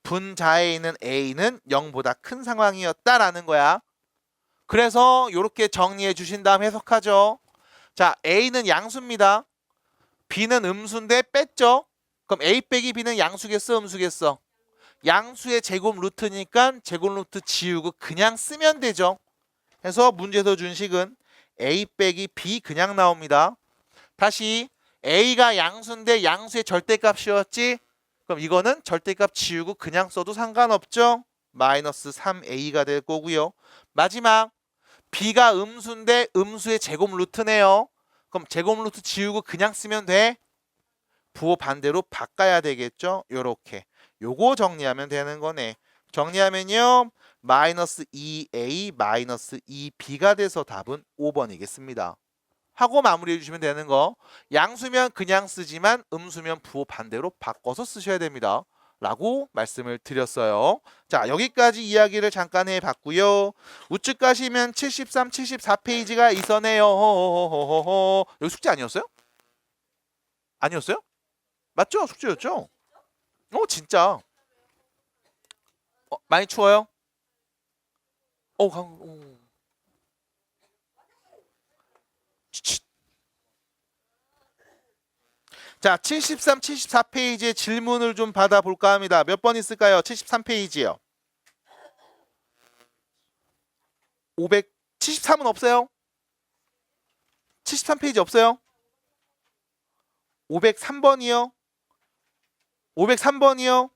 분자에 있는 A는 0보다 큰 상황이었다라는 거야. 그래서 이렇게 정리해 주신 다음 해석하죠. 자, A는 양수입니다. B는 음수인데 뺐죠. 그럼 A 빼기 B는 양수겠어, 음수겠어? 양수의 제곱 루트니까 제곱 루트 지우고 그냥 쓰면 되죠. 해서 문제에서 준 식은 A 빼기 B 그냥 나옵니다. 다시 A가 양수인데 양수의 절대값이었지? 그럼 이거는 절대값 지우고 그냥 써도 상관없죠? 마이너스 3A가 될 거고요. 마지막 B가 음수인데 음수의 제곱 루트네요. 그럼 제곱 루트 지우고 그냥 쓰면 돼? 부호 반대로 바꿔야 되겠죠? 요렇게. 요거 정리하면 되는 거네. 정리하면요. 마이너스 2A 마이너스 2B가 돼서 답은 5번이겠습니다. 하고 마무리해 주시면 되는 거. 양수면 그냥 쓰지만 음수면 부호 반대로 바꿔서 쓰셔야 됩니다. 라고 말씀을 드렸어요. 자, 여기까지 이야기를 잠깐 해봤고요. 우측 가시면 73, 74페이지가 있어네요. 여기 숙제 아니었어요? 아니었어요? 맞죠? 숙제였죠? 진짜. 많이 추워요? 자, 73, 74페이지의 질문을 좀 받아볼까 합니다. 몇 번 있을까요? 73페이지요. 573은 없어요? 73페이지 없어요? 503번이요. 503번이요.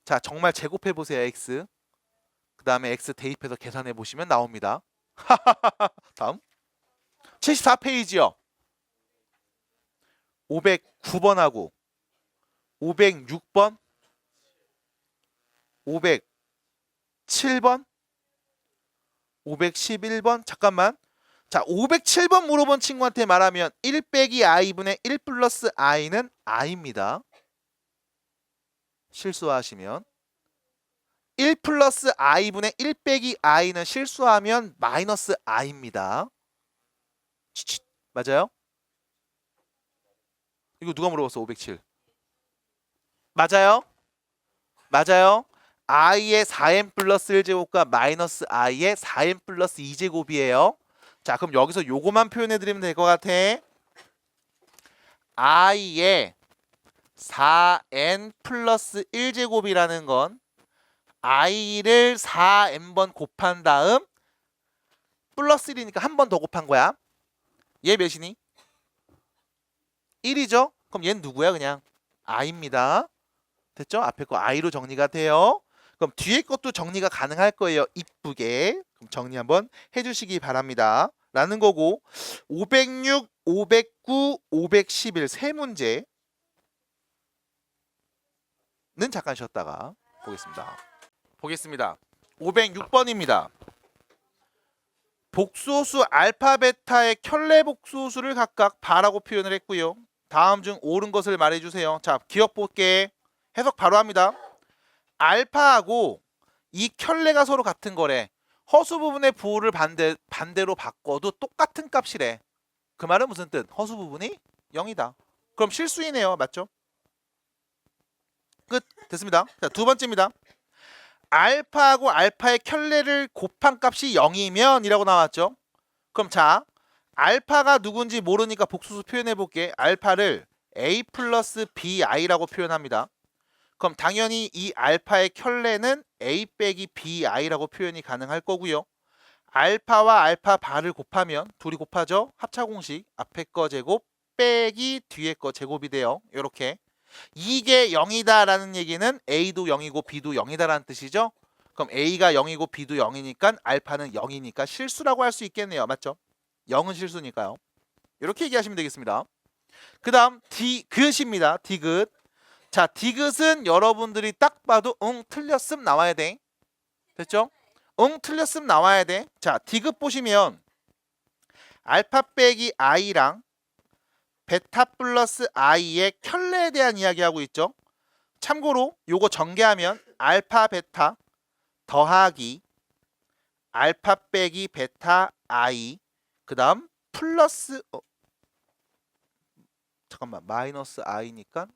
자, 정말 제곱해 보세요. x. 그 다음에 x 대입해서 계산해 보시면 나옵니다. 다음 74페이지요. 509번하고 506번 507번 511번 잠깐만. 자, 507번 물어본 친구한테 말하면 1 빼기 i분의 1 플러스 i는 i입니다. 실수하시면 1 플러스 i분의 1 빼기 i는 실수하면 마이너스 i입니다. 맞아요? 이거 누가 물어봤어? 507. 맞아요? 맞아요? i의 4n 플러스 1제곱과 마이너스 i의 4n 플러스 2제곱이에요. 자, 그럼 여기서 요거만 표현해드리면 될 것 같아. i의 4n 플러스 1제곱이라는 건 i를 4n번 곱한 다음 플러스 1이니까 한 번 더 곱한 거야. 얘 몇이니? 1이죠? 그럼 얘는 누구야? 그냥 i입니다. 됐죠? 앞에 거 i로 정리가 돼요. 그럼 뒤에 것도 정리가 가능할 거예요. 이쁘게. 그럼 정리 한번 해주시기 바랍니다. 라는 거고 506, 509, 511 세 문제는 잠깐 쉬었다가 보겠습니다. 506번입니다. 복소수 알파 베타의 켤레 복소수를 각각 바라고 표현을 했고요. 다음 중 옳은 것을 말해주세요. 자, 기억 볼게. 해석 바로 합니다. 알파하고 이 켤레가 서로 같은 거래. 허수 부분의 부호를 반대로 바꿔도 똑같은 값이래. 그 말은 무슨 뜻? 허수 부분이 0이다. 그럼 실수이네요. 맞죠? 끝. 됐습니다. 자, 두 번째입니다. 알파하고 알파의 켤레를 곱한 값이 0이면 이라고 나왔죠. 그럼 자, 알파가 누군지 모르니까 복수수 표현해 볼게. 알파를 a 플러스 bi라고 표현합니다. 그럼 당연히 이 알파의 켤레는 a 빼기 bi라고 표현이 가능할 거고요. 알파와 알파 바를 곱하면 둘이 곱하죠. 합차공식 앞에 거 제곱 빼기 뒤에 거 제곱이 돼요. 이렇게 이게 0이다 라는 얘기는 a도 0이고 b도 0이다 라는 뜻이죠. 그럼 a가 0이고 b도 0이니까 알파는 0이니까 실수라고 할 수 있겠네요. 맞죠? 0은 실수니까요. 이렇게 얘기하시면 되겠습니다. 그 다음 디귿입니다. 디귿. 자, 디귿은 여러분들이 딱 봐도 응 틀렸음 나와야 돼. 됐죠? 응 틀렸음 나와야 돼. 자, 디귿 보시면 알파 빼기 i랑 베타 플러스 i의 켤레에 대한 이야기하고 있죠. 참고로 요거 전개하면 알파 베타 더하기 알파 빼기 베타 i 그 다음 플러스 잠깐만 마이너스 i니까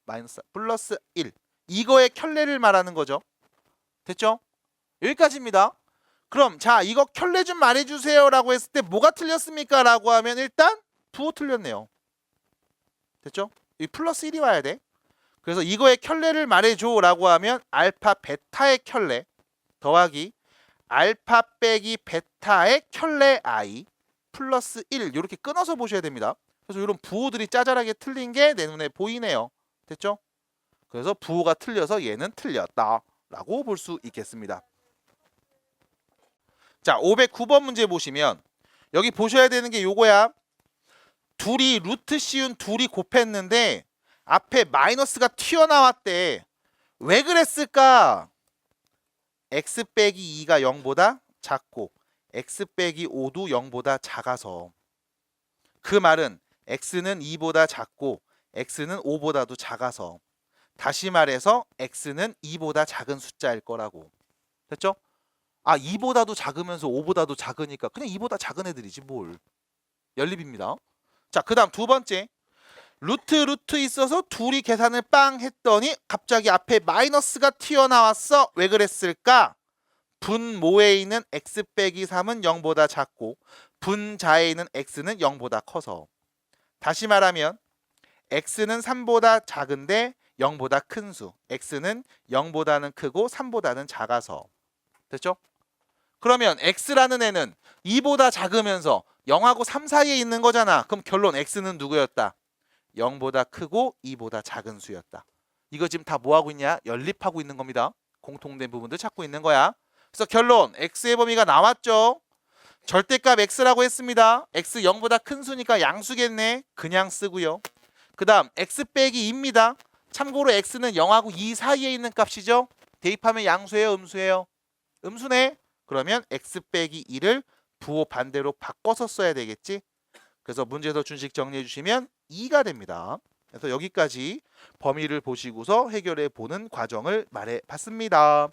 마이너스 플러스 1 이거의 켤레를 말하는 거죠. 됐죠? 여기까지입니다. 그럼 자, 이거 켤레 좀 말해주세요 라고 했을 때 뭐가 틀렸습니까? 라고 하면 일단 부호 틀렸네요. 됐죠? 이 플러스 1이 와야 돼. 그래서 이거의 켤레를 말해줘 라고 하면 알파 베타의 켤레 더하기 알파 빼기 베타의 켤레 i 플러스 1 이렇게 끊어서 보셔야 됩니다. 그래서 이런 부호들이 짜잘하게 틀린 게 내 눈에 보이네요. 됐죠? 그래서 부호가 틀려서 얘는 틀렸다 라고 볼 수 있겠습니다. 자, 509번 문제 보시면 여기 보셔야 되는 게 요거야. 둘이 루트 씌운 둘이 곱했는데 앞에 마이너스가 튀어나왔대. 왜 그랬을까? x 빼기 2가 0보다 작고 x 빼기 5도 0보다 작아서. 그 말은 x는 2보다 작고 x는 5보다도 작아서. 다시 말해서 x는 2보다 작은 숫자일 거라고. 됐죠? 아, 2보다도 작으면서 5보다도 작으니까 그냥 2보다 작은 애들이지 뭘. 연립입니다. 자, 그 다음 두 번째. 루트 있어서 둘이 계산을 빵 했더니 갑자기 앞에 마이너스가 튀어나왔어. 왜 그랬을까? 분모에 있는 x 빼기 3은 0보다 작고 분자에 있는 x는 0보다 커서. 다시 말하면 x는 3보다 작은데 0보다 큰 수. x는 0보다는 크고 3보다는 작아서. 됐죠? 그러면 x라는 애는 2보다 작으면서 0하고 3 사이에 있는 거잖아. 그럼 결론 x는 누구였다? 0보다 크고 2보다 작은 수였다. 이거 지금 다 뭐하고 있냐? 연립하고 있는 겁니다. 공통된 부분들 찾고 있는 거야. 그래서 결론 x의 범위가 나왔죠. 절대값 x라고 했습니다. x 0보다 큰 수니까 양수겠네. 그냥 쓰고요. 그 다음 x 빼기 2입니다. 참고로 x는 0하고 2 사이에 있는 값이죠. 대입하면 양수예요, 음수예요? 음수네. 그러면 x 빼기 2를 부호 반대로 바꿔서 써야 되겠지. 그래서 문제에서 준식 정리해 주시면 2가 됩니다. 그래서 여기까지 범위를 보시고서 해결해 보는 과정을 말해 봤습니다.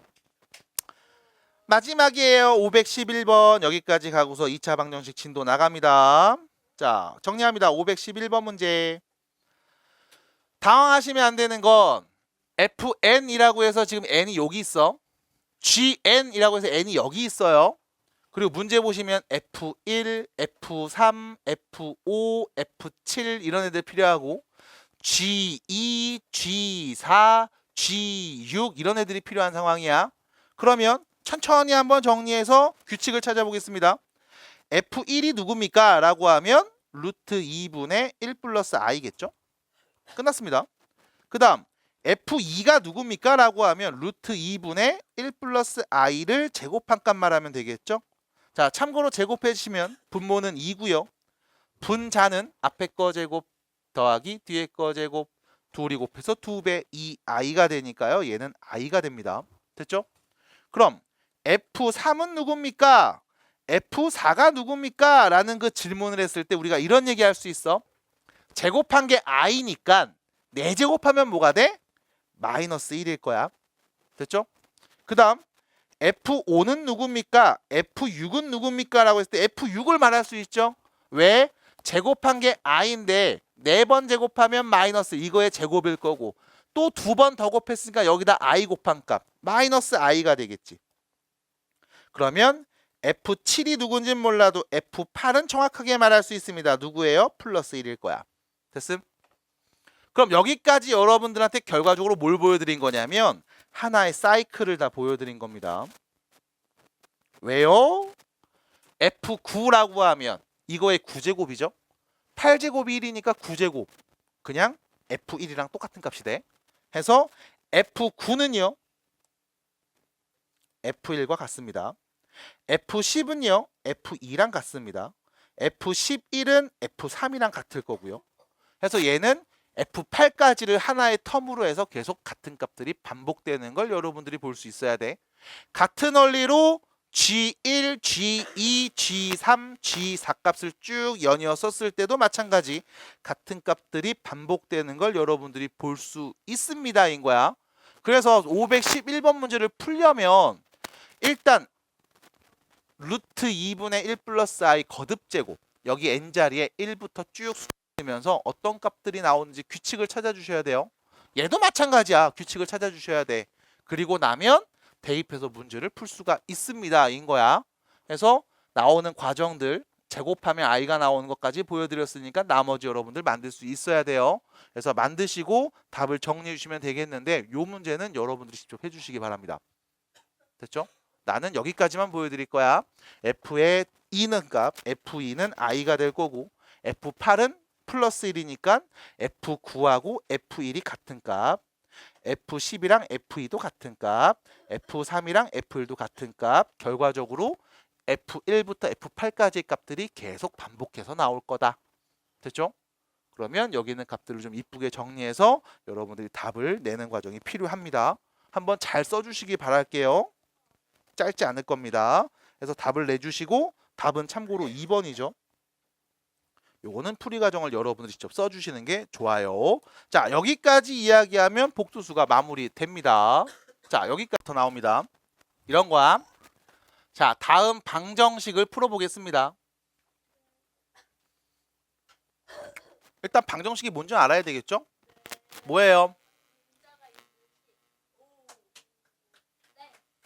마지막이에요. 511번 여기까지 가고서 2차 방정식 진도 나갑니다. 자, 정리합니다. 511번 문제. 당황하시면 안 되는 건 fn이라고 해서 지금 n이 여기 있어. gn이라고 해서 n이 여기 있어요. 그리고 문제 보시면 F1, F3, F5, F7 이런 애들 필요하고 G2, G4, G6 이런 애들이 필요한 상황이야. 그러면 천천히 한번 정리해서 규칙을 찾아보겠습니다. F1이 누굽니까? 라고 하면 루트 2분의 1 플러스 i겠죠? 끝났습니다. 그 다음 F2가 누굽니까? 라고 하면 루트 2분의 1 플러스 i를 제곱한 값 말하면 되겠죠? 자, 참고로 제곱해 주시면 분모는 2고요. 분자는 앞에 거 제곱 더하기 뒤에 거 제곱 둘이 곱해서 2배 2i가 되니까요. 얘는 i가 됩니다. 됐죠? 그럼 F3은 누굽니까? F4가 누굽니까? 라는 그 질문을 했을 때 우리가 이런 얘기 할 수 있어. 제곱한 게 i니까 4제곱하면 뭐가 돼? 마이너스 1일 거야. 됐죠? 그 다음 F5는 누굽니까? F6은 누굽니까? 라고 했을 때 F6을 말할 수 있죠. 왜? 제곱한 게 i인데 4번 제곱하면 마이너스 이거의 제곱일 거고 또 2번 더 곱했으니까 여기다 i 곱한 값 마이너스 i가 되겠지. 그러면 F7이 누군진 몰라도 F8은 정확하게 말할 수 있습니다. 누구예요? 플러스 1일 거야. 됐음? 그럼 여기까지 여러분들한테 결과적으로 뭘 보여드린 거냐면 하나의 사이클을 다 보여드린 겁니다. 왜요? F9라고 하면 이거의 9제곱이죠. 8제곱이 1이니까 9제곱. 그냥 F1이랑 똑같은 값이 돼. 해서 F9는요. F1과 같습니다. F10은요. F2랑 같습니다. F11은 F3이랑 같을 거고요. 해서 얘는 F8까지를 하나의 텀으로 해서 계속 같은 값들이 반복되는 걸 여러분들이 볼 수 있어야 돼. 같은 원리로 G1, G2, G3, G4 값을 쭉 연이어 썼을 때도 마찬가지 같은 값들이 반복되는 걸 여러분들이 볼 수 있습니다. 인 거야. 그래서 511번 문제를 풀려면 일단 루트 2분의 1 플러스 i 거듭제곱 여기 n자리에 1부터 쭉 수면서 어떤 값들이 나오는지 규칙을 찾아주셔야 돼요. 얘도 마찬가지야. 규칙을 찾아주셔야 돼. 그리고 나면 대입해서 문제를 풀 수가 있습니다. 인 거야. 그래서 나오는 과정들 제곱하면 i가 나오는 것까지 보여드렸으니까 나머지 여러분들 만들 수 있어야 돼요. 그래서 만드시고 답을 정리해 주시면 되겠는데 이 문제는 여러분들이 직접 해주시기 바랍니다. 됐죠? 나는 여기까지만 보여드릴 거야. F의 2는 값, F2는 i가 될 거고 F8은 플러스 1이니까 F9하고 F1이 같은 값, F10이랑 F2도 같은 값, F3이랑 F1도 같은 값, 결과적으로 F1부터 F8까지의 값들이 계속 반복해서 나올 거다. 됐죠? 그러면 여기 있는 값들을 좀 이쁘게 정리해서 여러분들이 답을 내는 과정이 필요합니다. 한번 잘 써주시기 바랄게요. 짧지 않을 겁니다. 그래서 답을 내주시고 답은 참고로 2번이죠. 요거는 풀이 과정을 여러분들이 직접 써주시는 게 좋아요. 자, 여기까지 이야기하면 복수수가 마무리됩니다. 자, 여기까지 나옵니다. 이런 거야. 자, 다음 방정식을 풀어보겠습니다. 일단 방정식이 뭔지 알아야 되겠죠? 뭐예요?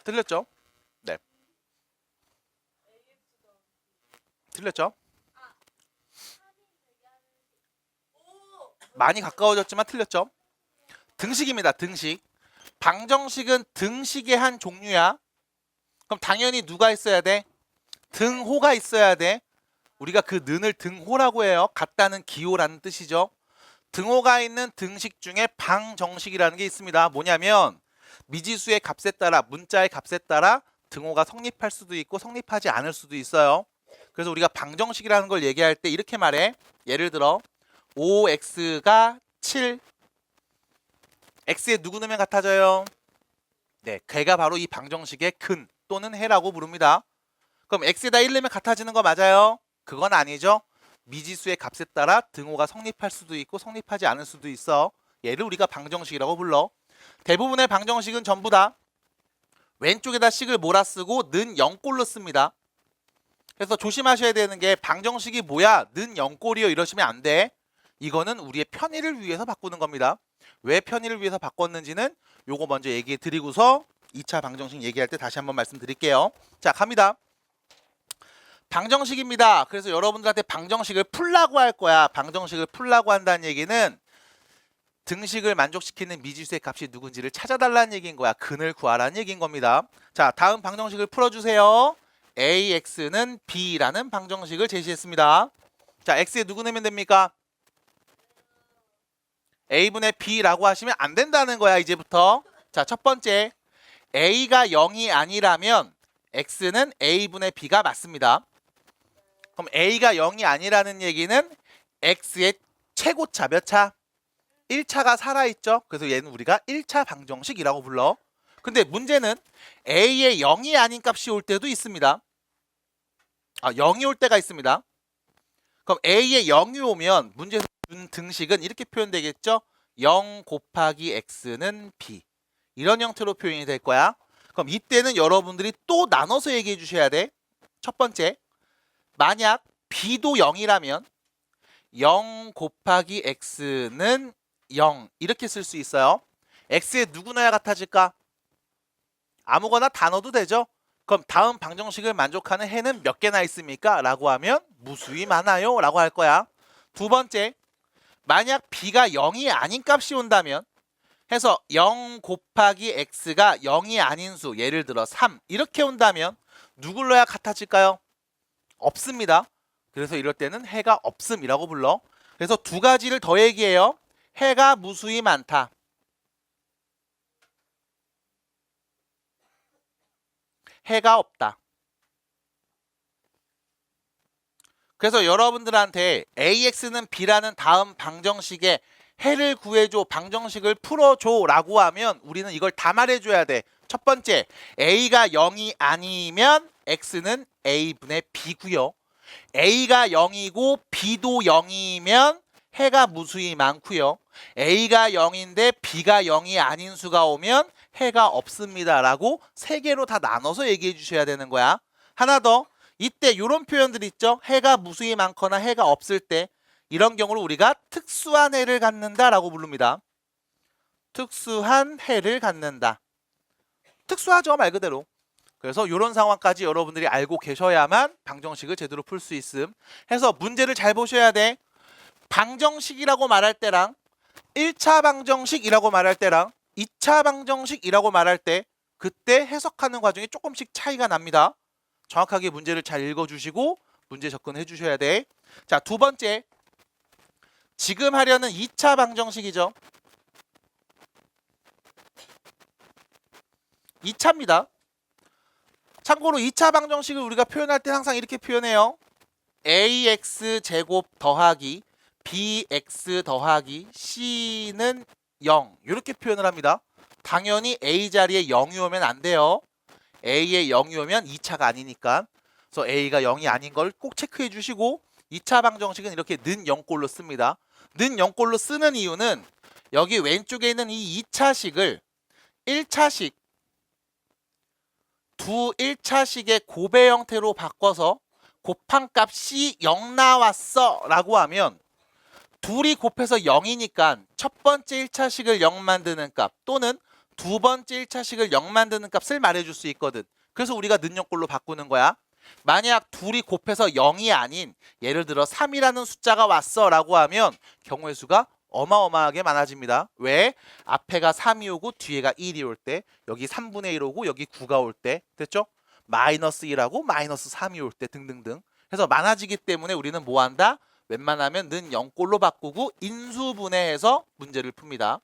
틀렸죠? 네. 틀렸죠? 많이 가까워졌지만 틀렸죠? 등식입니다. 등식. 방정식은 등식의 한 종류야. 그럼 당연히 누가 있어야 돼? 등호가 있어야 돼. 우리가 그 는을 등호라고 해요. 같다는 기호라는 뜻이죠. 등호가 있는 등식 중에 방정식이라는 게 있습니다. 뭐냐면 미지수의 값에 따라, 문자의 값에 따라 등호가 성립할 수도 있고 성립하지 않을 수도 있어요. 그래서 우리가 방정식이라는 걸 얘기할 때 이렇게 말해. 예를 들어 5x가 7, x에 누구 넣으면 같아져요? 네, 걔가 바로 이 방정식의 근 또는 해라고 부릅니다. 그럼 x에다 1 넣으면 같아지는 거 맞아요? 그건 아니죠. 미지수의 값에 따라 등호가 성립할 수도 있고 성립하지 않을 수도 있어. 얘를 우리가 방정식이라고 불러. 대부분의 방정식은 전부 다 왼쪽에다 식을 몰아쓰고 는 0꼴로 씁니다. 그래서 조심하셔야 되는 게 방정식이 뭐야? 는 0꼴이요 이러시면 안 돼. 이거는 우리의 편의를 위해서 바꾸는 겁니다. 왜 편의를 위해서 바꿨는지는 요거 먼저 얘기해 드리고서 2차 방정식 얘기할 때 다시 한번 말씀드릴게요. 자, 갑니다. 방정식입니다. 그래서 여러분들한테 방정식을 풀라고 할 거야. 방정식을 풀라고 한다는 얘기는 등식을 만족시키는 미지수의 값이 누군지를 찾아달라는 얘기인 거야. 근을 구하라는 얘기인 겁니다. 자, 다음 방정식을 풀어주세요. AX는 B라는 방정식을 제시했습니다. 자, X에 누구 넣으면 됩니까? A분의 B라고 하시면 안 된다는 거야, 이제부터. 자, 첫 번째. A가 0이 아니라면 X는 A분의 B가 맞습니다. 그럼 A가 0이 아니라는 얘기는 X의 최고차 몇 차? 1차가 살아있죠. 그래서 얘는 우리가 1차 방정식이라고 불러. 근데 문제는 A의 0이 아닌 값이 올 때도 있습니다. 0이 올 때가 있습니다. 그럼 A의 0이 오면 문제에서 준 등식은 이렇게 표현되겠죠. 0 곱하기 X는 B. 이런 형태로 표현이 될 거야. 그럼 이때는 여러분들이 또 나눠서 얘기해 주셔야 돼. 첫 번째, 만약 B도 0이라면 0 곱하기 X는 0 이렇게 쓸 수 있어요. X에 누구 넣어야 같아질까? 아무거나 다 넣어도 되죠. 그럼 다음 방정식을 만족하는 해는 몇 개나 있습니까? 라고 하면 무수히 많아요 라고 할 거야. 두 번째, 만약 B가 0이 아닌 값이 온다면 해서 0 곱하기 X가 0이 아닌 수, 예를 들어 3 이렇게 온다면 누굴 넣어야 같아질까요? 없습니다. 그래서 이럴 때는 해가 없음이라고 불러. 그래서 두 가지를 더 얘기해요. 해가 무수히 많다. 해가 없다. 그래서 여러분들한테 AX는 B라는 다음 방정식에 해를 구해줘, 방정식을 풀어줘 라고 하면 우리는 이걸 다 말해줘야 돼. 첫 번째, A가 0이 아니면 X는 A분의 B고요. A가 0이고 B도 0이면 해가 무수히 많고요. A가 0인데 B가 0이 아닌 수가 오면 해가 없습니다 라고 세 개로 다 나눠서 얘기해 주셔야 되는 거야. 하나 더, 이때 이런 표현들 있죠. 해가 무수히 많거나 해가 없을 때 이런 경우를 우리가 특수한 해를 갖는다 라고 부릅니다. 특수한 해를 갖는다. 특수하죠, 말 그대로. 그래서 이런 상황까지 여러분들이 알고 계셔야만 방정식을 제대로 풀 수 있음. 해서 문제를 잘 보셔야 돼. 방정식이라고 말할 때랑 1차 방정식이라고 말할 때랑 2차 방정식이라고 말할 때 그때 해석하는 과정이 조금씩 차이가 납니다. 정확하게 문제를 잘 읽어주시고 문제 접근해 주셔야 돼. 자, 두 번째, 지금 하려는 2차 방정식이죠. 2차입니다. 참고로 2차 방정식을 우리가 표현할 때 항상 이렇게 표현해요. ax 제곱 더하기 bx 더하기 c는 0 이렇게 표현을 합니다. 당연히 a 자리에 0이 오면 안 돼요. a에 0이 오면 2차가 아니니까. 그래서 a가 0이 아닌 걸 꼭 체크해 주시고 2차 방정식은 이렇게 는 0꼴로 씁니다. 는 0꼴로 쓰는 이유는 여기 왼쪽에 있는 이 2차식을 1차식 두 1차식의 곱의 형태로 바꿔서 곱한 값이 0 나왔어 라고 하면 둘이 곱해서 0이니까 첫 번째 1차식을 0 만드는 값 또는 두 번째 1차식을 0 만드는 값을 말해줄 수 있거든. 그래서 우리가 는 0꼴로 바꾸는 거야. 만약 둘이 곱해서 0이 아닌 예를 들어 3이라는 숫자가 왔어 라고 하면 경우의 수가 어마어마하게 많아집니다. 왜? 앞에가 3이 오고 뒤에가 1이 올 때, 여기 3분의 1 오고 여기 9가 올 때, 됐죠? 마이너스 1하고 마이너스 3이 올 때 등등등. 그래서 많아지기 때문에 우리는 뭐 한다? 웬만하면 는 0꼴로 바꾸고 인수분해해서 문제를 풉니다.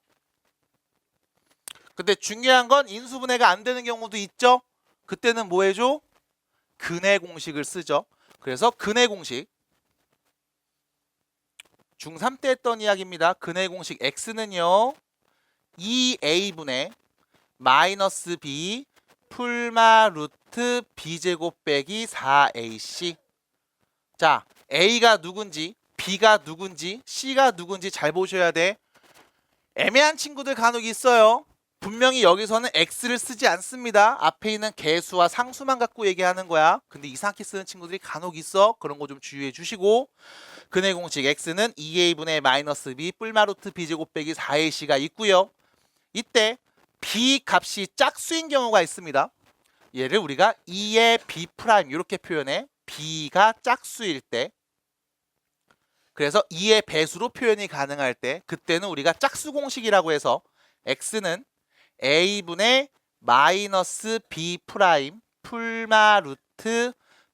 근데 중요한 건 인수분해가 안 되는 경우도 있죠. 그때는 뭐 해줘? 근해 공식을 쓰죠. 그래서 근해 공식 중3 때 했던 이야기입니다. 근해 공식 x는요 2a분의 마이너스 b 풀마 루트 b제곱 빼기 4ac. 자, a가 누군지 b가 누군지 c가 누군지 잘 보셔야 돼. 애매한 친구들 간혹 있어요. 분명히 여기서는 x를 쓰지 않습니다. 앞에 있는 개수와 상수만 갖고 얘기하는 거야. 근데 이상하게 쓰는 친구들이 간혹 있어. 그런 거 좀 주의해 주시고, 근해 공식 x는 2a분의 마이너스 b 뿔마 루트 b제곱 빼기 4ac가 있고요. 이때 b 값이 짝수인 경우가 있습니다. 얘를 우리가 2의 b 프라임 이렇게 표현해. b가 짝수일 때, 그래서 2의 배수로 표현이 가능할 때, 그때는 우리가 짝수 공식이라고 해서 x는 a분의 마이너스 b 프라임 풀마 루트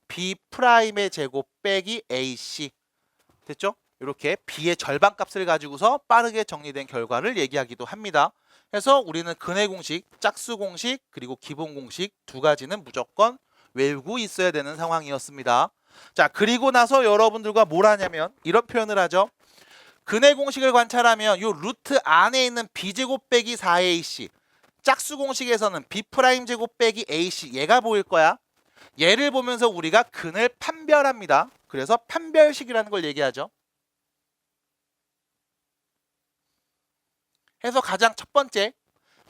b 프라임의 제곱 빼기 ac. 됐죠? 이렇게 b의 절반 값을 가지고서 빠르게 정리된 결과를 얘기하기도 합니다. 그래서 우리는 근해 공식, 짝수 공식, 그리고 기본 공식 두 가지는 무조건 외우고 있어야 되는 상황이었습니다. 자, 그리고 나서 여러분들과 뭘 하냐면 이런 표현을 하죠. 근해 공식을 관찰하면 이 루트 안에 있는 b제곱 빼기 4ac, 짝수 공식에서는 b 프라임 제곱 빼기 ac, 얘가 보일 거야. 얘를 보면서 우리가 근을 판별합니다. 그래서 판별식이라는 걸 얘기하죠. 해서 가장 첫 번째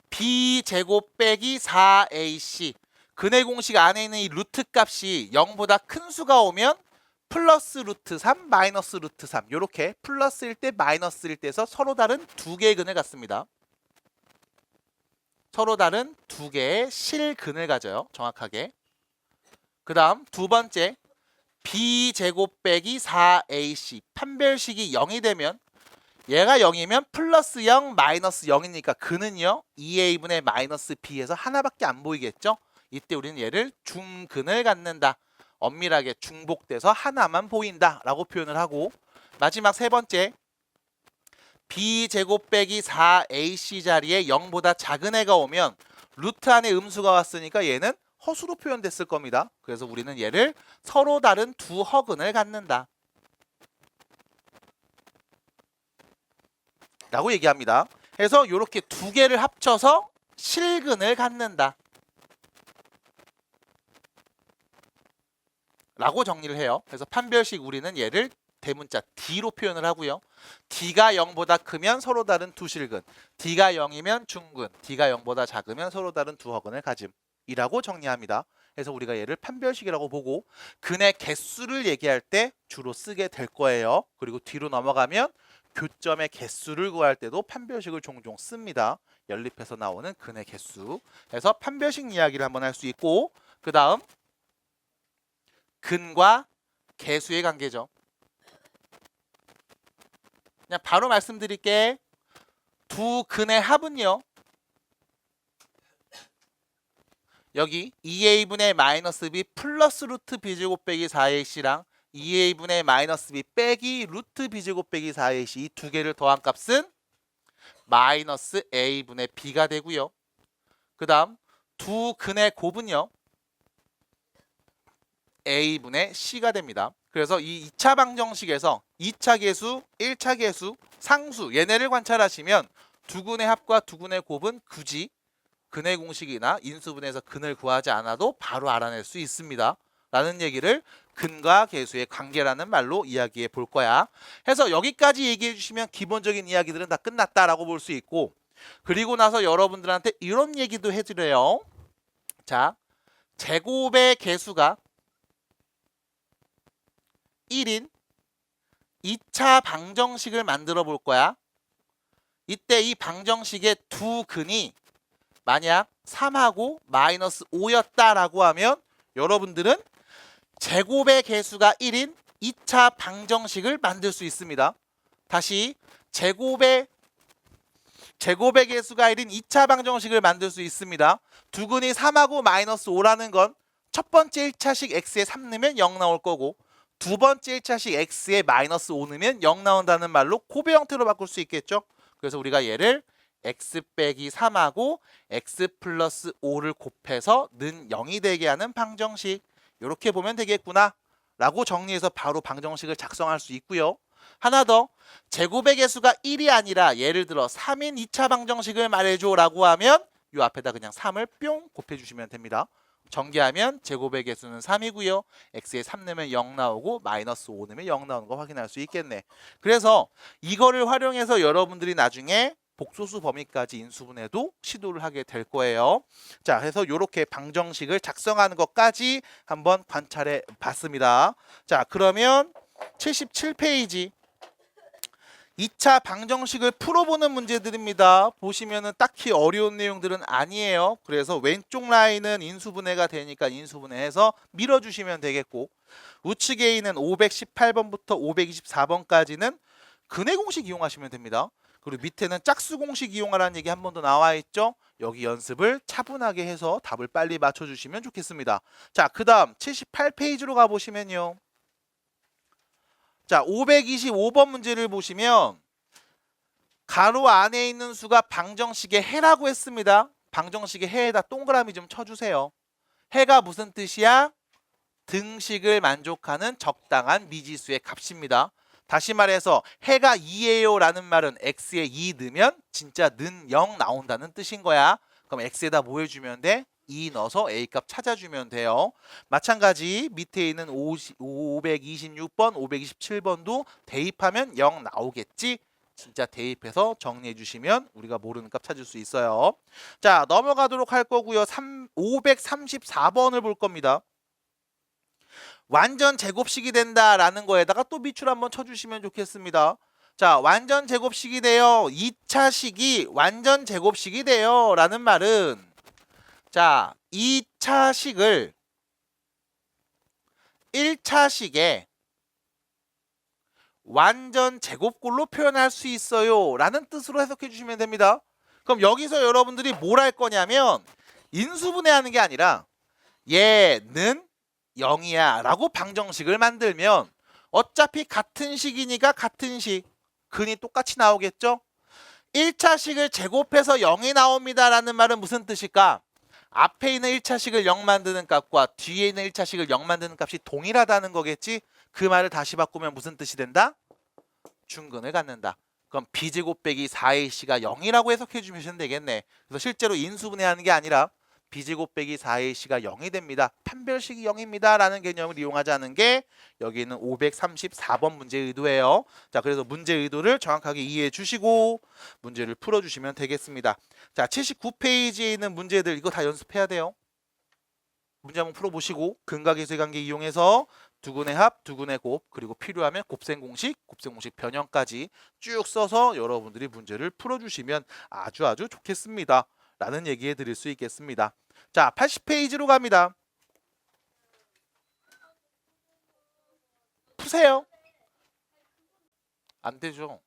b 제곱 빼기 4ac, 근해 공식 안에 있는 이 루트 값이 0보다 큰 수가 오면 플러스 루트 3, 마이너스 루트 3, 이렇게 플러스일 때 마이너스일 때에서 서로 다른 두 개의 근을 갖습니다. 서로 다른 두 개의 실근을 가져요. 정확하게. 그 다음 두 번째 b 제곱 빼기 4ac, 판별식이 0이 되면 얘가 0이면 플러스 0, 마이너스 0이니까 근은요 2a분의 마이너스 b에서 하나밖에 안 보이겠죠. 이때 우리는 얘를 중근을 갖는다. 엄밀하게 중복돼서 하나만 보인다 라고 표현을 하고, 마지막 세 번째 b 제곱 빼기 4ac 자리에 0보다 작은 애가 오면 루트 안에 음수가 왔으니까 얘는 허수로 표현됐을 겁니다. 그래서 우리는 얘를 서로 다른 두 허근을 갖는다 라고 얘기합니다. 그래서 이렇게 두 개를 합쳐서 실근을 갖는다 라고 정리를 해요. 그래서 판별식 우리는 얘를 대문자 D로 표현을 하고요. D가 0보다 크면 서로 다른 두 실근, D가 0이면 중근, D가 0보다 작으면 서로 다른 두 허근을 가짐이라고 정리합니다. 그래서 우리가 얘를 판별식이라고 보고 근의 개수를 얘기할 때 주로 쓰게 될 거예요. 그리고 뒤로 넘어가면 교점의 개수를 구할 때도 판별식을 종종 씁니다. 연립해서 나오는 근의 개수. 그래서 판별식 이야기를 한번 할 수 있고, 그 다음 근과 개수의 관계죠. 그냥 바로 말씀드릴게. 두 근의 합은요, 여기 2a분의 마이너스 b 플러스 루트 b제곱 빼기 4ac랑 2a분의 마이너스 b 빼기 루트 b제곱 빼기 4ac, 이 두 개를 더한 값은 마이너스 a분의 b가 되고요. 그 다음 두 근의 곱은요 a분의 c가 됩니다. 그래서 이 2차 방정식에서 2차 계수, 1차 계수, 상수 얘네를 관찰하시면 두 근의 합과 두 근의 곱은 굳이 근의 공식이나 인수분해에서 근을 구하지 않아도 바로 알아낼 수 있습니다. 라는 얘기를 근과 계수의 관계라는 말로 이야기해 볼 거야. 해서 여기까지 얘기해 주시면 기본적인 이야기들은 다 끝났다라고 볼 수 있고, 그리고 나서 여러분들한테 이런 얘기도 해드려요. 자, 제곱의 개수가 1인 2차 방정식을 만들어 볼 거야. 이때 이 방정식의 두 근이 만약 3하고 마이너스 5였다라고 하면 여러분들은 제곱의 개수가 1인 2차 방정식을 만들 수 있습니다. 다시 제곱의 개수가 1인 2차 방정식을 만들 수 있습니다. 두 근이 3하고 마이너스 5라는 건 첫 번째 1차식 x에 3 넣으면 0 나올 거고, 두 번째 1차식 x에 마이너스 5 넣으면 0 나온다는 말로 곱의 형태로 바꿀 수 있겠죠. 그래서 우리가 얘를 x 빼기 3하고 x 플러스 5를 곱해서 는 0이 되게 하는 방정식, 이렇게 보면 되겠구나 라고 정리해서 바로 방정식을 작성할 수 있고요. 하나 더, 제곱의 개수가 1이 아니라 예를 들어 3인 2차 방정식을 말해줘 라고 하면 이 앞에다 그냥 3을 뿅 곱해주시면 됩니다. 전개하면 제곱의 개수는 3이고요. x에 3 넣으면 0 나오고 마이너스 5 넣으면 0 나오는 거 확인할 수 있겠네. 그래서 이거를 활용해서 여러분들이 나중에 복소수 범위까지 인수분해도 시도를 하게 될 거예요. 자, 그래서 이렇게 방정식을 작성하는 것까지 한번 관찰해 봤습니다. 자, 그러면 77페이지 2차 방정식을 풀어보는 문제들입니다. 보시면은 딱히 어려운 내용들은 아니에요. 그래서 왼쪽 라인은 인수분해가 되니까 인수분해해서 밀어주시면 되겠고, 우측에 있는 518번부터 524번까지는 근해 공식 이용하시면 됩니다. 그리고 밑에는 짝수 공식 이용하라는 얘기 한 번 더 나와 있죠. 여기 연습을 차분하게 해서 답을 빨리 맞춰주시면 좋겠습니다. 자, 그 다음 78페이지로 가보시면요. 자, 525번 문제를 보시면 가로 안에 있는 수가 방정식의 해라고 했습니다. 방정식의 해에다 동그라미 좀 쳐주세요. 해가 무슨 뜻이야? 등식을 만족하는 적당한 미지수의 값입니다. 다시 말해서 해가 2예요 라는 말은 x에 2 넣으면 진짜 는 0 나온다는 뜻인 거야. 그럼 x에다 뭐 해주면 돼? 2 넣어서 a값 찾아주면 돼요. 마찬가지 밑에 있는 526번, 527번도 대입하면 0 나오겠지? 진짜 대입해서 정리해 주시면 우리가 모르는 값 찾을 수 있어요. 자, 넘어가도록 할 거고요. 534번을 볼 겁니다. 완전 제곱식이 된다라는 거에다가 또 밑줄 한번 쳐주시면 좋겠습니다. 자, 완전 제곱식이 돼요. 2차식이 완전 제곱식이 돼요 라는 말은, 자, 2차식을 1차식의 완전 제곱꼴로 표현할 수 있어요 라는 뜻으로 해석해 주시면 됩니다. 그럼 여기서 여러분들이 뭘 할 거냐면 인수분해하는 게 아니라 얘는 0이야 라고 방정식을 만들면 어차피 같은 식이니까 같은 식, 근이 똑같이 나오겠죠. 1차식을 제곱해서 0이 나옵니다 라는 말은 무슨 뜻일까? 앞에 있는 1차식을 0 만드는 값과 뒤에 있는 1차식을 0 만드는 값이 동일하다는 거겠지. 그 말을 다시 바꾸면 무슨 뜻이 된다? 중근을 갖는다. 그럼 b제곱 빼기 4ac가 0이라고 해석해 주시면 되겠네. 그래서 실제로 인수분해하는 게 아니라 b제곱 빼기 4ac가 0이 됩니다. 판별식이 0입니다 라는 개념을 이용하자는 게 여기 있는 534번 문제 의도예요. 자, 그래서 문제 의도를 정확하게 이해해 주시고 문제를 풀어주시면 되겠습니다. 자, 79페이지에 있는 문제들 이거 다 연습해야 돼요. 문제 한번 풀어보시고 근각계수의 관계 이용해서 두근의 합, 두근의 곱, 그리고 필요하면 곱셈 공식, 곱셈 공식 변형까지 쭉 써서 여러분들이 문제를 풀어주시면 아주 좋겠습니다 라는 얘기해 드릴 수 있겠습니다. 자, 80페이지로 갑니다. 푸세요. 안 되죠.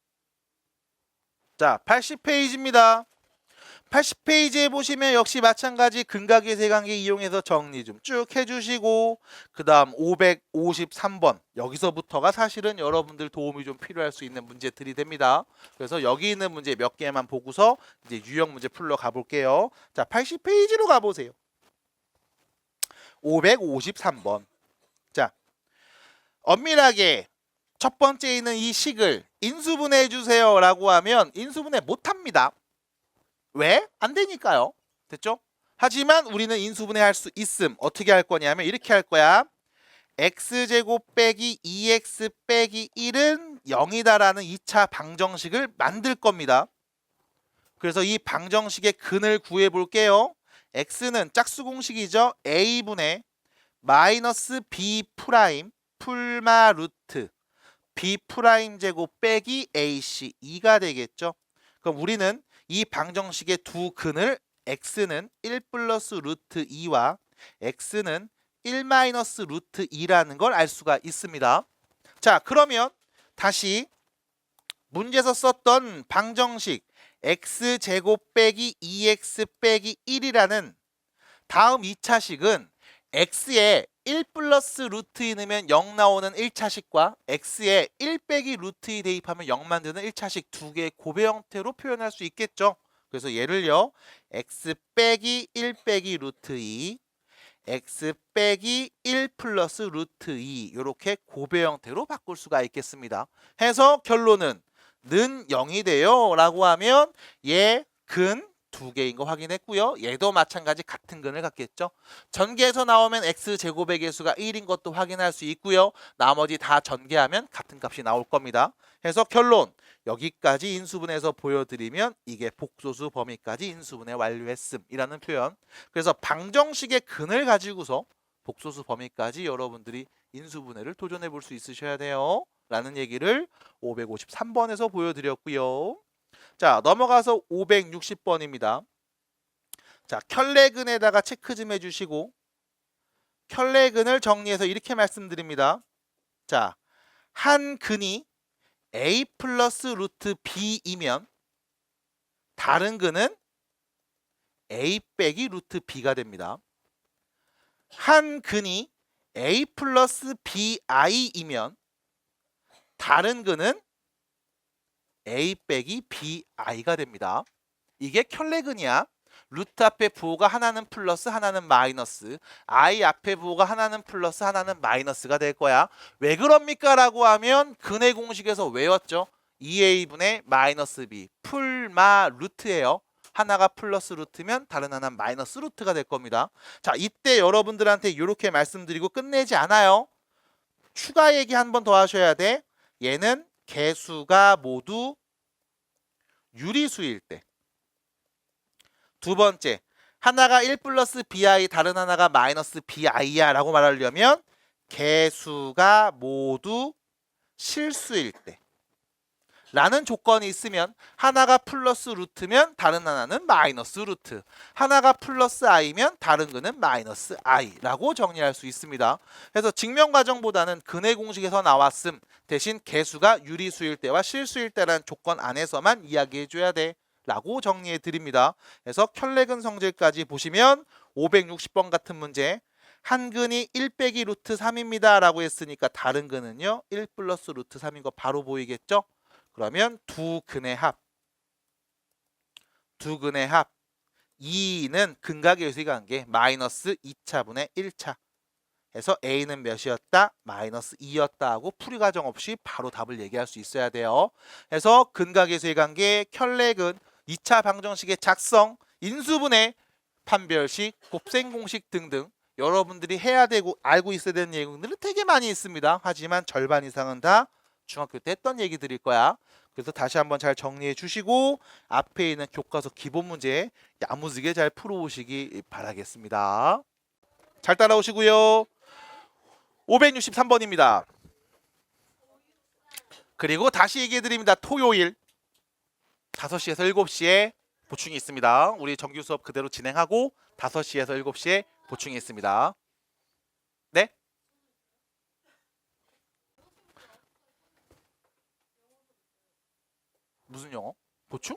자, 80페이지입니다. 80페이지에 보시면 역시 마찬가지 근각의 세관계 이용해서 정리 좀 쭉 해주시고, 그 다음 553번 여기서부터가 사실은 여러분들 도움이 좀 필요할 수 있는 문제들이 됩니다. 그래서 여기 있는 문제 몇 개만 보고서 이제 유형 문제 풀러 가볼게요. 자, 80페이지로 가보세요. 553번. 자, 엄밀하게 첫 번째 있는 이 식을 인수분해 해주세요 라고 하면 인수분해 못합니다. 왜? 안 되니까요. 됐죠? 하지만 우리는 인수분해 할 수 있음. 어떻게 할 거냐면 이렇게 할 거야. x제곱 빼기 2x 빼기 1은 0이다라는 2차 방정식을 만들 겁니다. 그래서 이 방정식의 근을 구해 볼게요. x는 짝수 공식이죠. a분의 마이너스 b 프라임 풀마 루트 b 프라임 제곱 빼기 ac 2가 되겠죠. 그럼 우리는 이 방정식의 두 근을 x는 1 플러스 루트 2와 x는 1 마이너스 루트 2라는 걸 알 수가 있습니다. 자, 그러면 다시 문제에서 썼던 방정식 x제곱 빼기 2x 빼기 1이라는 다음 2차식은 x에 1 플러스 루트 2 넣으면 0 나오는 1차식과 x에 1 빼기 루트 2 대입하면 0 만드는 1차식 두 개의 고배 형태로 표현할 수 있겠죠. 그래서 얘를요. x 빼기 1 빼기 루트 2 x 빼기 1 플러스 루트 2 이렇게 고배 형태로 바꿀 수가 있겠습니다. 해서 결론은 는 0이 돼요 라고 하면 얘 근 두 개인 거 확인했고요. 얘도 마찬가지 같은 근을 갖겠죠. 전개해서 나오면 x제곱의 개수가 1인 것도 확인할 수 있고요. 나머지 다 전개하면 같은 값이 나올 겁니다. 해서 결론 여기까지 인수분해해서 보여드리면 이게 복소수 범위까지 인수분해 완료했음이라는 표현. 그래서 방정식의 근을 가지고서 복소수 범위까지 여러분들이 인수분해를 도전해 볼 수 있으셔야 돼요 라는 얘기를 553번에서 보여드렸고요. 자, 넘어가서 560번입니다. 자, 켤레근에다가 체크 좀 해주시고 켤레근을 정리해서 이렇게 말씀드립니다. 자, 한 근이 a 플러스 루트 b이면 다른 근은 a 빼기 루트 b가 됩니다. 한 근이 a 플러스 bi이면 다른 근은 a 빼기 bi가 됩니다. 이게 켤레근이야. 루트 앞에 부호가 하나는 플러스 하나는 마이너스, i 앞에 부호가 하나는 플러스 하나는 마이너스가 될 거야. 왜 그럽니까? 라고 하면 근의 공식에서 외웠죠. 2a분의 마이너스 b 풀마 루트예요. 하나가 플러스 루트면 다른 하나는 마이너스 루트가 될 겁니다. 자, 이때 여러분들한테 이렇게 말씀드리고 끝내지 않아요. 추가 얘기 한 번 더 하셔야 돼. 얘는 개수가 모두 유리수일 때. 두 번째, 하나가 1 플러스 bi 다른 하나가 마이너스 bi야 라고 말하려면 개수가 모두 실수일 때 라는 조건이 있으면 하나가 플러스 루트면 다른 하나는 마이너스 루트, 하나가 플러스 i면 다른 거는 마이너스 i라고 정리할 수 있습니다. 그래서 증명 과정보다는 근의 공식에서 나왔음 대신 개수가 유리수일 때와 실수일 때라는 조건 안에서만 이야기해 줘야 돼 라고 정리해 드립니다. 그래서 켤레근 성질까지 보시면 560번 같은 문제 한 근이 1 빼기 루트 3입니다 라고 했으니까 다른 근은요 1 플러스 루트 3인 거 바로 보이겠죠? 그러면 두 근의 합 2는 근과 계수의 관계 마이너스 2차분의 1차 해서 a는 몇이었다? 마이너스 2였다 하고 풀이 과정 없이 바로 답을 얘기할 수 있어야 돼요. 그래서 근과 계수의 관계, 켤레근, 2차 방정식의 작성, 인수분해, 판별식, 곱셈공식 등등 여러분들이 해야 되고 알고 있어야 되는 내용들은 되게 많이 있습니다. 하지만 절반 이상은 다 중학교 때 했던 얘기 드릴 거야. 그래서 다시 한번 잘 정리해 주시고 앞에 있는 교과서 기본 문제 야무지게 잘 풀어오시기 바라겠습니다. 잘 따라오시고요. 563번입니다. 그리고 다시 얘기해 드립니다. 토요일 5시에서 7시에 보충이 있습니다. 우리 정규 수업 그대로 진행하고 5시에서 7시에 보충이 있습니다. 네? 무슨 영어? 보충?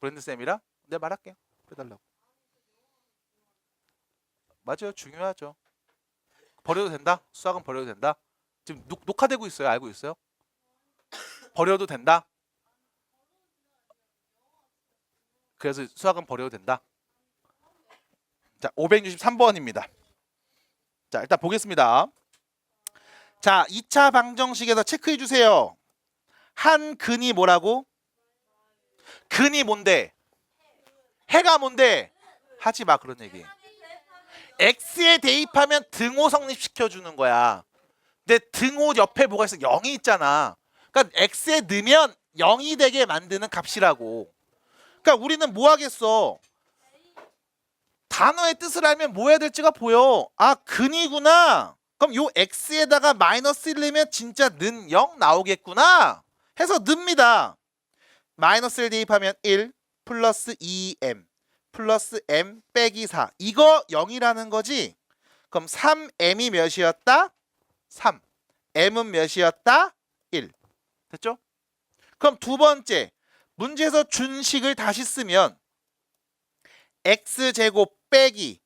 브랜드쌤이랑? 내가 말할게요. 빼달라고. 맞아요. 중요하죠. 버려도 된다? 수학은 버려도 된다? 지금 녹화되고 있어요. 알고 있어요? 버려도 된다? 그래서 수학은 버려도 된다? 자, 563번입니다. 자, 일단 보겠습니다. 자, 2차 방정식에서 체크해 주세요. 한 근이 뭐라고? 근이 뭔데? 해가 뭔데? 하지 마 그런 얘기. x에 대입하면 등호 성립시켜주는 거야. 근데 등호 옆에 뭐가 있어? 0이 있잖아. 그러니까 x에 넣으면 0이 되게 만드는 값이라고. 그러니까 우리는 뭐 하겠어? 단어의 뜻을 알면 뭐 해야 될지가 보여. 아, 근이구나. 그럼 요 x에다가 마이너스 1 넣으면 진짜 는 0 나오겠구나 해서 넣습니다. 마이너스를 대입하면 1 플러스 2m 플러스 m 빼기 4 이거 0이라는 거지. 그럼 3m이 몇이었다? 3. m은 몇이었다? 1. 됐죠? 그럼 두 번째 문제에서 준 식을 다시 쓰면 x제곱 빼기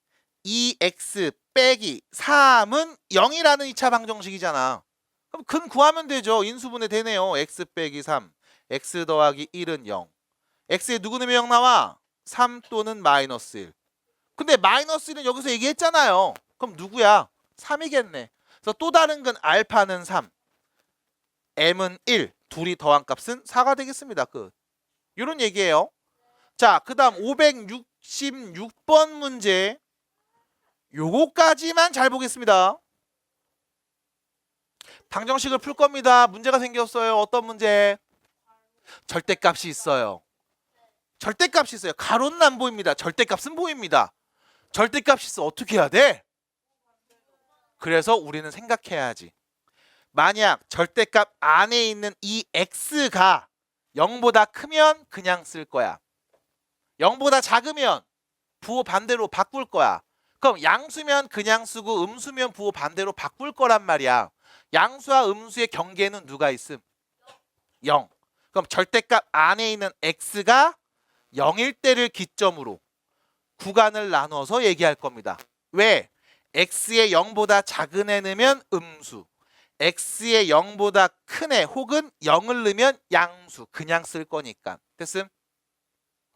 2x 빼기 3은 0이라는 2차 방정식이잖아. 그럼 근 구하면 되죠. 인수분해 되네요. x 빼기 3, x 더하기 1은 0. x에 누구 넣으면 0 나와? 3 또는 마이너스 1. 근데 마이너스 1은 여기서 얘기했잖아요. 그럼 누구야? 3이겠네. 그래서 또 다른 건 알파는 3, m은 1, 둘이 더한 값은 4가 되겠습니다. 끝. 이런 얘기예요. 자, 그 다음 566번 문제. 요거까지만 잘 보겠습니다. 방정식을 풀 겁니다. 문제가 생겼어요. 어떤 문제? 절대값이 있어요. 절대값이 있어요. 가로는 안 보입니다. 절대값은 보입니다. 절대값이 있어. 어떻게 해야 돼? 그래서 우리는 생각해야지. 만약 절대값 안에 있는 이 x가 0보다 크면 그냥 쓸 거야. 0보다 작으면 부호 반대로 바꿀 거야. 그럼 양수면 그냥 쓰고 음수면 부호 반대로 바꿀 거란 말이야. 양수와 음수의 경계는 누가 있음? 0. 그럼 절대값 안에 있는 x가 0일 때를 기점으로 구간을 나눠서 얘기할 겁니다. 왜? x의 0보다 작은 애 넣으면 음수, x의 0보다 큰 애 혹은 0을 넣으면 양수. 그냥 쓸 거니까. 됐음?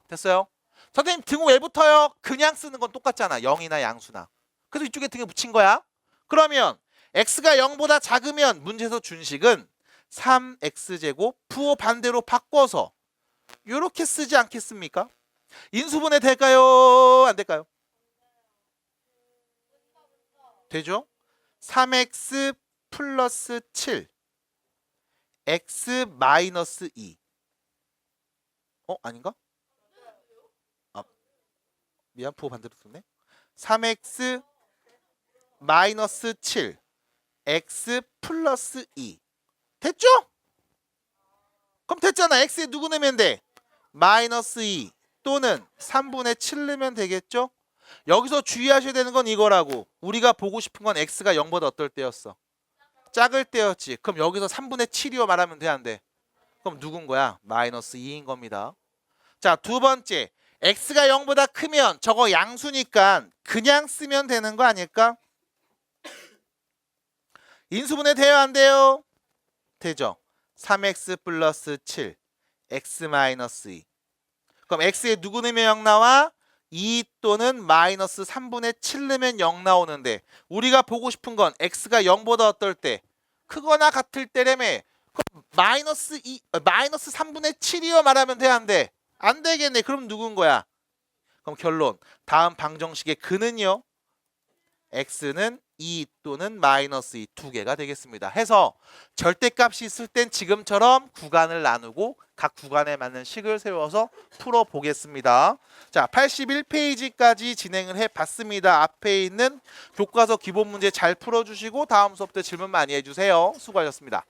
됐어요? 선생님 등호 왜 붙어요? 그냥 쓰는 건 똑같잖아. 0이나 양수나. 그래서 이쪽에 등에 붙인 거야. 그러면 x가 0보다 작으면 문제에서 준식은 3x제곱 부호 반대로 바꿔서 이렇게 쓰지 않겠습니까? 인수분해 될까요? 안 될까요? 되죠? 3x 플러스 7 x 마이너스 2. 아닌가? 미안, 부호 반대로 썼네. 3x 마이너스 7 x 플러스 2 됐죠? 그럼 됐잖아. x에 누구 넣으면 돼? 마이너스 2 또는 3분의 7 넣으면 되겠죠? 여기서 주의하셔야 되는 건 이거라고. 우리가 보고 싶은 건 x가 0보다 어떨 때였어? 작을 때였지. 그럼 여기서 3분의 7이요 말하면 돼, 안 돼? 그럼 누군 거야? 마이너스 2인 겁니다. 자, 두 번째. x가 0보다 크면 저거 양수니까 그냥 쓰면 되는 거 아닐까? 인수분해 돼요, 안 돼요? 되죠. 3x 플러스 7 x 마이너스 2. 그럼 x에 누구 넣으면 0 나와? 2 또는 마이너스 3분의 7 넣으면 0 나오는데 우리가 보고 싶은 건 x가 0보다 어떨 때? 크거나 같을 때라며. 그럼 마이너스 3분의 7이요 말하면 돼, 안 돼? 안 되겠네. 그럼 누군 거야? 그럼 결론. 다음 방정식의 근은요. x는 2 또는 마이너스 2 두 개가 되겠습니다. 해서 절대값이 있을 땐 지금처럼 구간을 나누고 각 구간에 맞는 식을 세워서 풀어보겠습니다. 자, 81페이지까지 진행을 해봤습니다. 앞에 있는 교과서 기본 문제 잘 풀어주시고 다음 수업 때 질문 많이 해주세요. 수고하셨습니다.